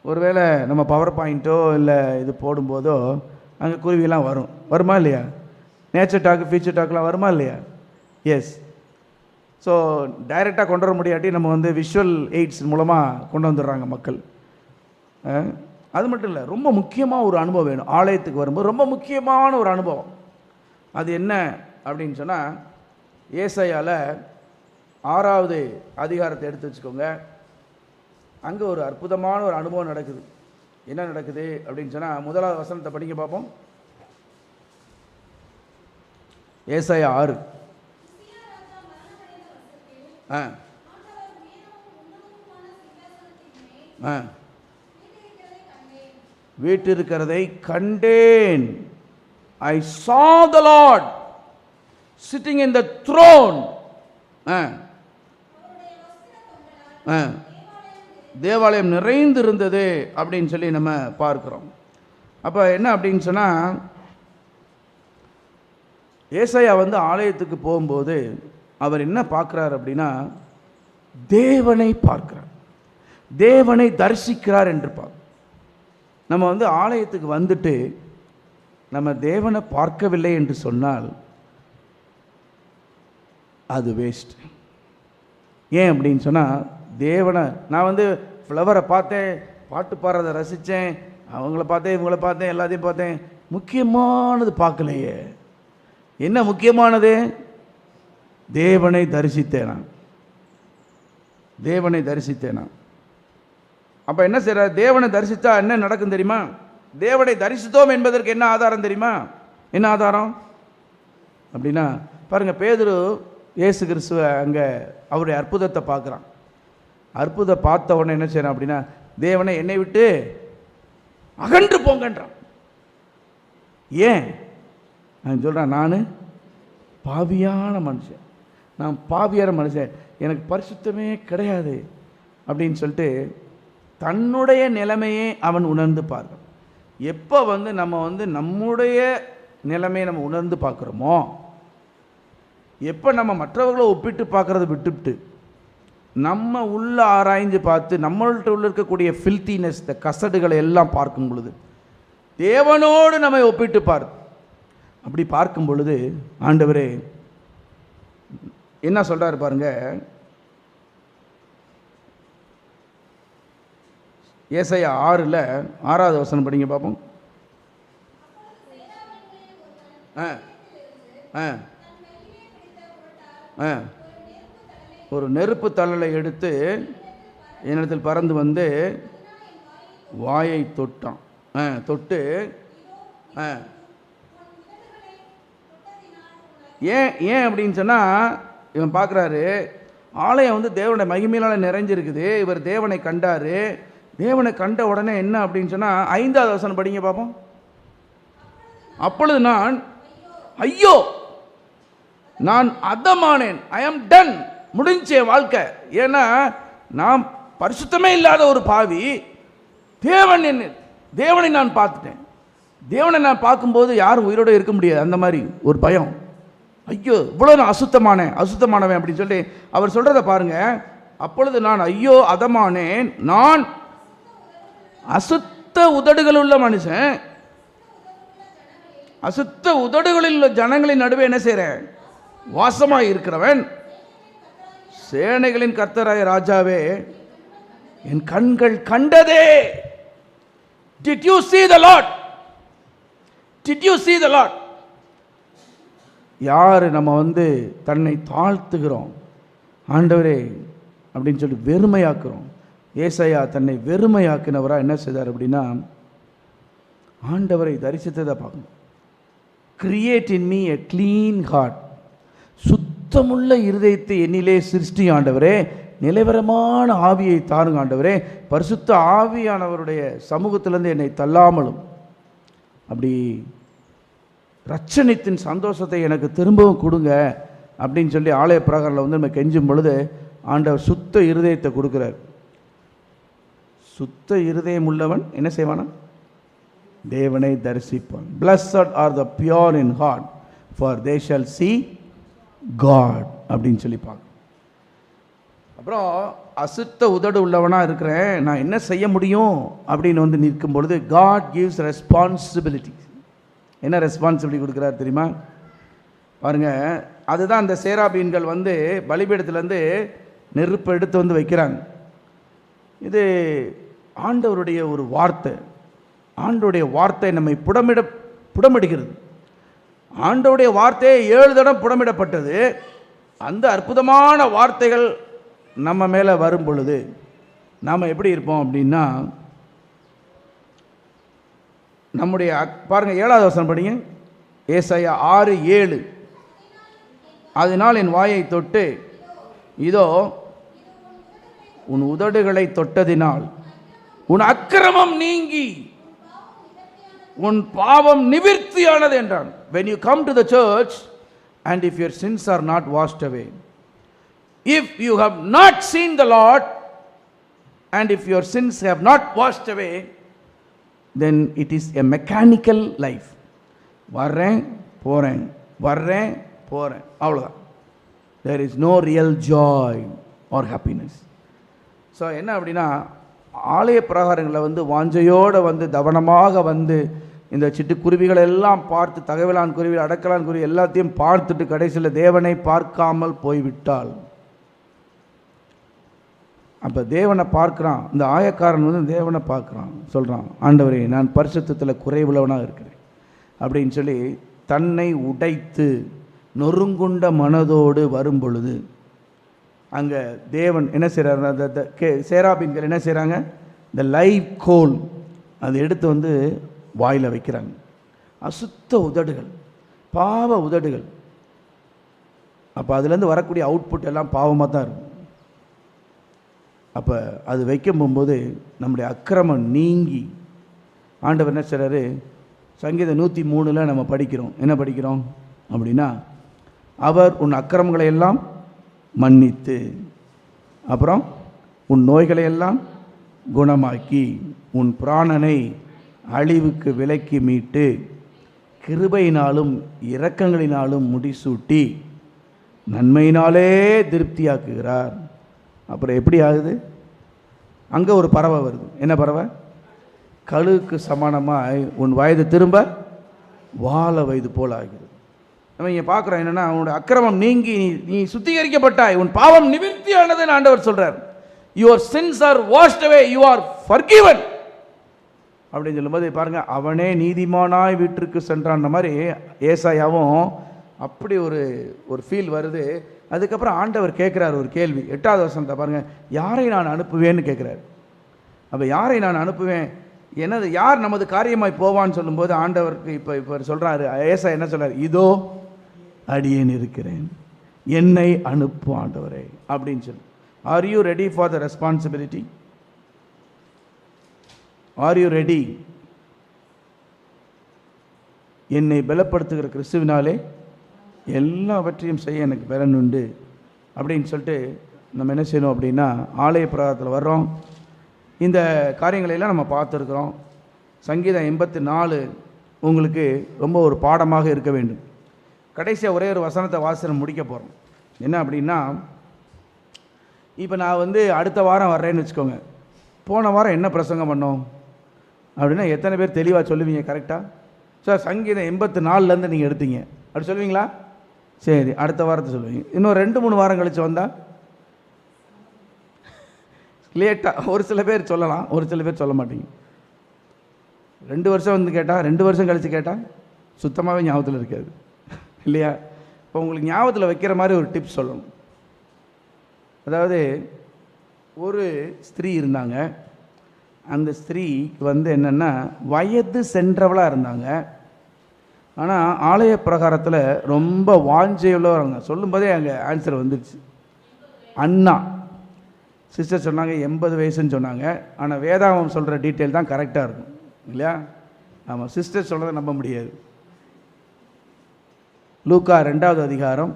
ஒருவேளை நம்ம பவர் பாயிண்ட்டோ இல்லை இது போடும்போதோ அங்கே குருவிலாம் வருமா இல்லையா? நேச்சர் டாக்கு, ஃபியூச்சர் டாக்லாம் வருமா இல்லையா? எஸ். ஸோ டைரெக்டாக கொண்டு வர முடியாட்டி நம்ம வந்து விஷுவல் எய்ட்ஸ் மூலமாக கொண்டு வந்துடுறாங்க மக்கள். அது மட்டும் இல்லை, ரொம்ப முக்கியமாக ஒரு அனுபவம் வேணும். ஆலயத்துக்கு வரும்போது ரொம்ப முக்கியமான ஒரு அனுபவம். அது என்ன அப்படின்னு சொன்னால், ஏசாயால 6வது அதிகாரத்தை எடுத்து வச்சுக்கோங்க. அங்கே ஒரு அற்புதமான ஒரு அனுபவம் நடக்குது. என்ன நடக்குது அப்படின்னு சொன்னால், 1வது வசனத்தை படிக்க பார்ப்போம். ஏசாயா 6. வீட்டிருக்கிறதை கண்டேன். I saw the Lord sitting in the throne. தேவாலயம் நிறைந்திருந்தது அப்படின்னு சொல்லி நம்ம பார்க்கிறோம். அப்போ என்ன அப்படின்னு சொன்னால், ஏசாயா வந்து ஆலயத்துக்கு போகும்போது அவர் என்ன பார்க்குறார் அப்படின்னா, தேவனை பார்க்கிறார், தேவனை தரிசிக்கிறார் என்று பார்க்க. நம்ம வந்து ஆலயத்துக்கு வந்துட்டு நம்ம தேவனை பார்க்கவில்லை என்று சொன்னால் அது வேஸ்ட். ஏன் அப்படின்னு சொன்னால், தேவனை நான் வந்து ஃப்ளவரை பார்த்தேன், பாட்டு பாடுறதை ரசித்தேன், அவங்கள பார்த்தேன், இவங்கள பார்த்தேன், எல்லாத்தையும் பார்த்தேன், முக்கியமானது பார்க்கலையே. என்ன முக்கியமானது? தேவனை தரிசித்தேனா, தேவனை தரிசித்தேனா. அப்போ என்ன செய்கிறார்? தேவனை தரிசித்தா என்ன நடக்கும் தெரியுமா? தேவனை தரிசித்தோம் என்பதற்கு என்ன ஆதாரம் தெரியுமா? என்ன ஆதாரம் அப்படின்னா, பாருங்கள், பேதுரு இயேசு கிறிஸ்துவ அங்கே அவருடைய அற்புதத்தை பார்க்குறான். அற்புதம் பார்த்த உடனே என்ன செய்யறான் அப்படின்னா, தேவனை என்னை விட்டு அகன்று போங்கன்றான். ஏன் நான் சொல்கிறேன், நான் பாவியான மனுஷன், நான் பாவியான மனுஷன், எனக்கு பரிசுத்தமே கிடையாது அப்படின்னு சொல்லிட்டு தன்னுடைய நிலைமையே அவன் உணர்ந்து பார்க்கிறான். எப்போ வந்து நம்ம வந்து நம்முடைய நிலைமையை நம்ம உணர்ந்து பார்க்குறோமோ, எப்போ நம்ம மற்றவர்களை ஒப்பிட்டு பார்க்குறத விட்டுவிட்டு நம்ம உள்ள ஆராய்ஞ்சு பார்த்து நம்மள்கிட்ட உள்ள இருக்கக்கூடிய ஃபில்த்தினஸ், இந்த கசடுகளை எல்லாம் பார்க்கும் பொழுது, தேவனோடு நம்ம ஒப்பிட்டு அப்படி பார்க்கும் பொழுது ஆண்டவரே என்ன சொல்றாரு பாருங்க. ஏசாயா 6ல் 6வது வசனம் படிங்க பார்ப்போம். ஒரு நெருப்பு தழலை எடுத்து என்னிடத்தில் பறந்து வந்து வாயை தொட்டான். தொட்டு ஏன் அப்படின்னு சொன்னால், இவன் பார்க்குறாரு, ஆலயம் வந்து தேவனுடைய மகிமையினால் நிறைஞ்சிருக்குது. இவர் தேவனை கண்டார். தேவனை கண்ட உடனே என்ன அப்படின்னு சொன்னால், 5வது வசனம் படிங்க பார்ப்போம். அப்பொழுது நான், ஐயோ நான் அதமானேன், ஐ ஆம் டன், முடிஞ்ச வாழ்க்கை. ஏன்னா நான் பரிசுத்தமே இல்லாத ஒரு பாவி, தேவனை நான் பார்த்துட்டேன். தேவனை நான் பார்க்கும்போது யாரும் உயிரோடு இருக்க முடியாது, அந்த மாதிரி ஒரு பயம். ஐயோ இவ்வளோ நான் அசுத்தமானவன் அப்படின்னு சொல்லி அவர் சொல்கிறத பாருங்க. அப்பொழுது நான் ஐயோ அதமானேன், நான் அசுத்த உதடுகள் உள்ள மனுஷன், அசுத்த உதடுகளில் உள்ள ஜனங்களின் நடுவே என்ன செய்கிறேன்? வாசமாய் இருக்கிறவன், சேனைகளின் கர்த்தராய ராஜாவே என் கண்கள் கண்டதே. Did you see the Lord? Did you see the Lord? யார் நம்ம வந்து தன்னை தாழ்த்துகிறோம், ஆண்டவரே அப்படின்னு சொல்லி வெறுமையாக்குறோம். ஏசாயா தன்னை வெறுமையாக்கினவராக என்ன செய்தார் அப்படின்னா, ஆண்டவரை தரிசித்ததை பார்க்கணும். Create in me a clean heart, சுத்தமுள்ள இருதயத்தை என்னிலே சிருஷ்டி ஆண்டவரே, நிலைவரமான ஆவியை தாருங்க ஆண்டவரே, பரிசுத்த ஆவியானவருடைய சமூகத்திலேருந்து என்னை தள்ளாமலும். அப்படி ரட்சணித்தின் சந்தோஷத்தை எனக்கு திரும்பவும் கொடுங்க அப்படின்னு சொல்லி ஆலய பிரகாரில் வந்து நம்ம கெஞ்சும் பொழுது ஆண்டவர் சுத்த இருதயத்தை கொடுக்குறார். சுத்த இருதயம் உள்ளவன் என்ன செய்வானா? தேவனை தரிசிப்பான். Blessed are the pure in heart, for they shall see God அப்படின்னு சொல்லி பார்க்க. அப்புறம் அசுத்த உதடு உள்ளவனாக இருக்கிறேன், நான் என்ன செய்ய முடியும் அப்படின்னு வந்து நிற்கும் பொழுது God gives responsibility. என்ன ரெஸ்பான்சிபிலிட்டி கொடுக்குறாரு தெரியுமா? பாருங்கள், அதுதான் அந்த சேராபீன்கள் வந்து பலிபீடத்துலேருந்து நெருப்பு எடுத்து வந்து வைக்கிறாங்க. இது ஆண்டவருடைய ஒரு வார்த்தை. ஆண்டவருடைய வார்த்தை நம்மை புடமிடுகிறது. ஆண்டவருடைய வார்த்தையை 7 தடவை புடமிடப்பட்டது. அந்த அற்புதமான வார்த்தைகள் நம்ம மேலே வரும் பொழுது நாம் எப்படி இருப்போம் அப்படின்னா, நம்முடைய பாருங்கள் 7வது வசனம் படிங்க. ஏசாயா 6:7. அதனால் என் வாயை தொட்டு, இதோ உன் உதடுகளை தொட்டதினால் உன் அக்கிரமம் நீங்கி உன் பாவம் நிவிர்த்தியானது என்றான். When you come to the church and if your sins are not washed away, if you have not seen the Lord and if your sins have not washed away, then it is a mechanical life. வர்றேன் போகிறேன், வர்றேன் போகிறேன், அவ்வளோதான். There is no real joy or happiness. So என்ன அப்படின்னா, ஆலய பிரகாரங்களில் வந்து வாஞ்சையோடு வந்து கவனமாக வந்து இந்த சிட்டுக்குருவிகள் எல்லாம் பார்த்து, தகவலான் குருவி, அடக்கலான் குருவி எல்லாத்தையும் பார்த்துட்டு கடைசியில் தேவனை பார்க்காமல் போய்விட்டால், அப்போ தேவனை பார்க்குறான். இந்த ஆயக்காரன் வந்து தேவனை பார்க்குறான், சொல்கிறான், ஆண்டவரே நான் பரிசுத்தத்தில் குறைவுள்ளவனாக இருக்கிறேன் அப்படின்னு சொல்லி தன்னை உடைத்து நொறுங்குண்ட மனதோடு வரும் பொழுது அங்கே தேவன் என்ன செய்கிறார்? அந்த சேராபீன்கள் என்ன செய்கிறாங்க? இந்த லைவ் கோல் அதை எடுத்து வந்து வாயில் வைக்கிறாங்க. அசுத்த உதடுகள், பாவ உதடுகள். அப்போ அதுலேருந்து வரக்கூடிய அவுட்புட் எல்லாம் பாவமாக தான் இருக்கும். அப்போ அது வைக்கும் போகும்போது நம்முடைய அக்கிரமம் நீங்கி ஆண்டவர் என்ன செய்கிறாரு? சங்கீதம் 103 நம்ம படிக்கிறோம். என்ன படிக்கிறோம் அப்படின்னா, அவர் உன் அக்கிரமங்களை எல்லாம் மன்னித்து, அப்புறம் உன் நோய்களை எல்லாம் குணமாக்கி, உன் பிராணனை அழிவுக்கு விலக்கி மீட்டு, கிருபையினாலும் இரக்கங்களினாலும் முடிசூட்டி, நன்மையினாலே திருப்தியாக்குகிறார். அப்புறம் எப்படி ஆகுது? அங்கே ஒரு பறவை வருது. என்ன பறவை? கழுகுக்கு சமானமாய் உன் வயது திரும்ப வாழ வயது போல் ஆகிறது. நம்ம இங்கே பார்க்குறோம் என்னென்னா, உன்னோட அக்கிரமம் நீங்கி நீ சுத்திகரிக்கப்பட்டாய், உன் பாவம் நிவிர்த்தியானதுன்னு ஆண்டவர் சொல்கிறார். Your sins are washed away, you are forgiven அப்படின்னு சொல்லும்போது பாருங்கள், அவனே நீதிமானாய் வீட்டிற்கு சென்றான்ற மாதிரி ஏசாயாவும் அப்படி ஒரு ஃபீல் வருது. அதுக்கப்புறம் ஆண்டவர் கேட்குறார் ஒரு கேள்வி. 8வது வசனத்தை பாருங்கள். யாரை நான் அனுப்புவேன்னு கேட்குறாரு. அப்போ யாரை நான் அனுப்புவேன், என்னது யார் நமது காரியமாய் போவான்னு சொல்லும்போது ஆண்டவருக்கு இப்போ சொல்கிறாரு, ஏசா என்ன சொல்கிறார்? இதோ அடியேன் இருக்கிறேன், என்னை அனுப்பு ஆண்டவரே அப்படின்னு சொல்லி. Are you ready for the responsibility? Are you ready? என்னை பலப்படுத்துகிற கிறிஸ்துவினாலே எல்லாவற்றையும் செய்ய எனக்கு பலன் உண்டு அப்படின்னு சொல்லிட்டு நம்ம என்ன செய்யணும் அப்படின்னா, ஆலய பிரகாரத்தில் வர்றோம். இந்த காரியங்களையெல்லாம் நம்ம பார்த்துருக்குறோம். சங்கீதம் 84 உங்களுக்கு ரொம்ப ஒரு பாடமாக இருக்க வேண்டும். கடைசியாக ஒரே ஒரு வசனத்தை வாசனை முடிக்க போகிறோம். என்ன அப்படின்னா, இப்போ நான் வந்து அடுத்த வாரம் வர்றேன்னு வச்சுக்கோங்க. போன வாரம் என்ன பிரசங்கம் பண்ணோம் அப்படின்னா எத்தனை பேர் தெளிவாக சொல்லுவீங்க? கரெக்டாக சார், சங்கீதம் 84 நீங்கள் எடுத்தீங்க அப்படி சொல்லுவீங்களா? சரி, அடுத்த வாரத்தை சொல்லுவீங்க. இன்னும் 2-3 வாரம் கழித்து வந்தால் லேட்டாக ஒரு சில பேர் சொல்லலாம், ஒரு சில பேர் சொல்ல மாட்டீங்க. 2 வருஷம் வந்து கேட்டால், 2 வருஷம் கழித்து கேட்டால் சுத்தமாகவே ஞாபகத்தில் இருக்காது இல்லையா? இப்போ உங்களுக்கு ஞாபகத்தில் வைக்கிற மாதிரி ஒரு டிப்ஸ் சொல்லணும். அதாவது ஒரு ஸ்திரீ இருந்தாங்க. அந்த ஸ்திரீக்கு வந்து என்னென்னா வயது சென்றவளாக இருந்தாங்க. ஆனால் ஆலய பிரகாரத்தில் ரொம்ப வாஞ்சையுள்ளவங்க. சொல்லும்போதே அங்கே ஆன்சர் வந்துடுச்சு. அண்ணா சிஸ்டர் சொன்னாங்க 80 வயசுன்னு சொன்னாங்க. ஆனால் வேதாகம் சொல்கிற டீட்டெயில் தான் கரெக்டாக இருக்கும் இல்லையா? ஆமாம், சிஸ்டர் சொல்கிறத நம்ப முடியாது. லூக்கா 2வது அதிகாரம்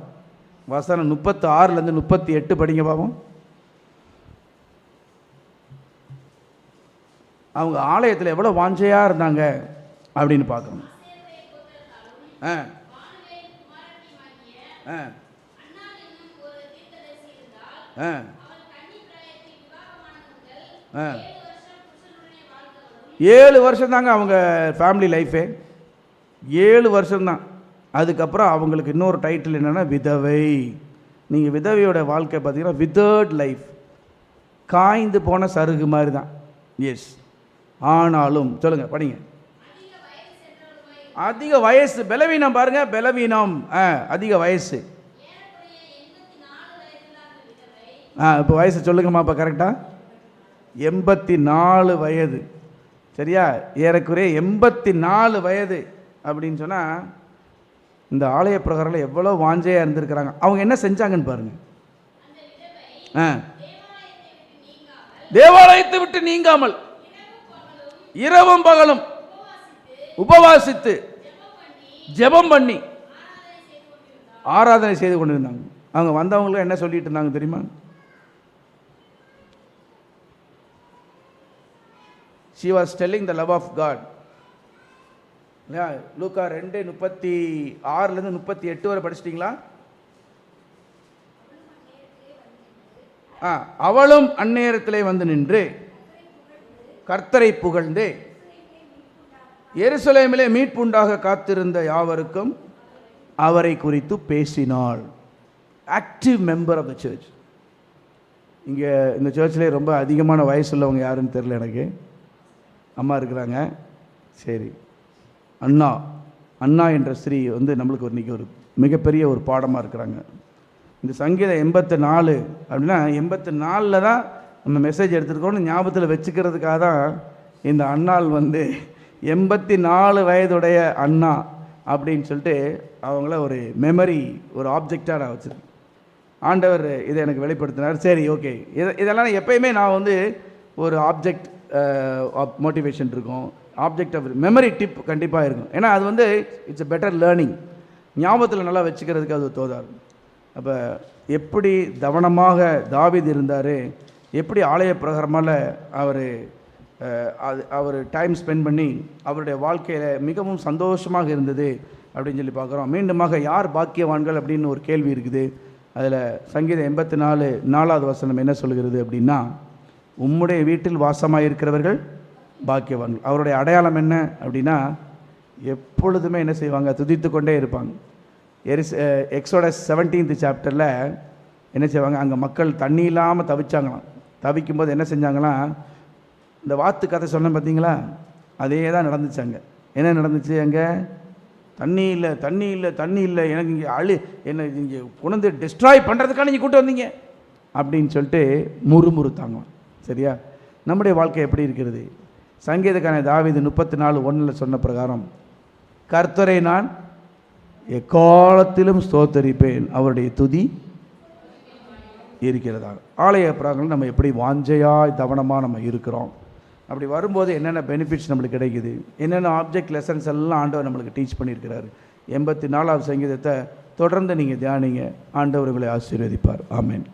வசனம் 36லேருந்து 38 படிங்க பாப்போம். அவங்க ஆலயத்தில் எவ்வளோ வாஞ்சையாக இருந்தாங்க அப்படின்னு பார்க்கணும். ஆ ஆ ஆ ஆ 7 வருஷம் தாங்க அவங்க ஃபேமிலி லைஃபே, 7 வருஷம்தான். அதுக்கப்புறம் அவங்களுக்கு இன்னொரு டைட்டில் என்னென்னா விதவை. நீங்கள் விதவையோட வாழ்க்கை பார்த்தீங்கன்னா விதர்ட் லைஃப், காய்ந்து போன சருகு மாதிரி தான். எஸ், ஆனாலும் சொல்லுங்கள் படிங்க. அதிக வயசு, பலவீனம் பாருங்கள், பலவீனம், அதிக வயசு. இப்போ வயசு சொல்லுங்கம்மா. இப்போ கரெக்டாக 84 வயது. சரியா, ஏறக்குறைய 84 வயது அப்படின்னு சொன்னால் இந்த ஆலய பிரகாரத்தில் எவ்வளோ வாஞ்சையாக இருந்திருக்கிறாங்க. அவங்க என்ன செஞ்சாங்கன்னு பாருங்கள். தேவாலயத்தை விட்டு நீங்காமல் இரவும் பகலும் உபவாசித்து ஜெபம் பண்ணி ஆராதனை செய்து கொண்டிருந்தாங்க. அவங்க வந்தவங்களுக்கு என்ன சொல்லிட்டு இருந்தாங்க தெரியுமா? She was telling the love of God. லூக்கா 2:36லேருந்து 38 வரை படிச்சிட்டிங்களா? அவளும் அந்நேரத்திலே வந்து நின்று கர்த்தரை புகழ்ந்து எருசலேமிலே மீட்புண்டாக காத்திருந்த யாவருக்கும் அவரை குறித்து பேசினாள். Active member of the church. இங்கே இந்த சர்ச்சிலே ரொம்ப அதிகமான வயசுள்ளவங்க யாருன்னு தெரியல எனக்கு. அம்மா இருக்கிறாங்க. சரி, அண்ணா என்ற ஸ்திரீ வந்து நம்மளுக்கு இன்றைக்கி ஒரு மிகப்பெரிய ஒரு பாடமாக இருக்கிறாங்க. இந்த சங்கீதம் 84 அப்படின்னா 84 தான் நம்ம மெசேஜ் எடுத்துருக்கோன்னு ஞாபகத்தில் வச்சுக்கிறதுக்காக தான் இந்த அண்ணாள் வந்து 84 வயதுடைய அண்ணா அப்படின்னு சொல்லிட்டு அவங்கள ஒரு மெமரி, ஒரு ஆப்ஜெக்டாக நான் வச்சுருக்கேன். ஆண்டவர் இதை எனக்கு வெளிப்படுத்தினார். சரி, ஓகே, இதெல்லாம் எப்பயுமே நான் வந்து ஒரு ஆப்ஜெக்ட் மோட்டிவேஷன் இருக்கும், ஆப்ஜெக்ட் ஆஃப் மெமரி டிப் கண்டிப்பாக இருக்கும். ஏன்னா அது வந்து இட்ஸ் எ பெட்டர் லேர்னிங், ஞாபகத்தில் நல்லா வச்சுக்கிறதுக்கு அது தோதாது. அப்போ எப்படி கவனமாக தாவீது இருந்தார், எப்படி ஆலய பிரகாரமாக அவர் டைம் ஸ்பெண்ட் பண்ணி அவருடைய வாழ்க்கையில் மிகவும் சந்தோஷமாக இருந்தது அப்படின்னு சொல்லி பார்க்குறோம். மீண்டுமாக யார் பாக்கியவான்கள் அப்படின்னு ஒரு கேள்வி இருக்குது. அதில் சங்கீதம் 84:4வது வசனம் என்ன சொல்கிறது அப்படின்னா, உம்முடைய வீட்டில் வாசமாக இருக்கிறவர்கள் பாக்கியவான்கள். அவருடைய அடையாளம் என்ன அப்படின்னா, எப்பொழுதுமே என்ன செய்வாங்க, துதித்து கொண்டே இருப்பாங்க. எக்ஸோடஸ் 17th சாப்டரில் என்ன செய்வாங்க, அங்கே மக்கள் தண்ணி இல்லாமல் தவிச்சாங்களாம். தவிக்கும்போது என்ன செஞ்சாங்களாம், இந்த வாத்து கதை சொன்னேன் பார்த்தீங்களா, அதே தான் நடந்துச்சாங்க. என்ன நடந்துச்சு, அங்கே தண்ணி இல்லை, தண்ணி இல்லை, தண்ணி இல்லை, எனக்கு இங்கே என்னை இங்கே கொண்டு டிஸ்ட்ராய் பண்ணுறதுக்கான நீங்கள் கூட்டு வந்தீங்க அப்படின்னு சொல்லிட்டு முறுமுறுத்தாங்க. சரியா, நம்முடைய வாழ்க்கை எப்படி இருக்கிறது? சங்கீதக்கான தாவீது 34:1 சொன்ன பிரகாரம், கர்த்தரை நான் எக்காலத்திலும் ஸ்தோத்தரிப்பேன், அவருடைய துதி இருக்கிறதா. ஆலய பிராங்கங்கள் நம்ம எப்படி வாஞ்சையாய் கவனமாக நம்ம இருக்கிறோம். அப்படி வரும்போது என்னென்ன பெனிஃபிட்ஸ் நம்மளுக்கு கிடைக்குது, என்னென்ன ஆப்ஜெக்ட் லெசன்ஸ் எல்லாம் ஆண்டவர் நம்மளுக்கு டீச் பண்ணியிருக்கிறாரு. 84வது சங்கீதத்தை தொடர்ந்து நீங்கள் தியானிங்க. ஆண்டவர் உங்களை ஆசீர்வதிப்பார். ஆமென்.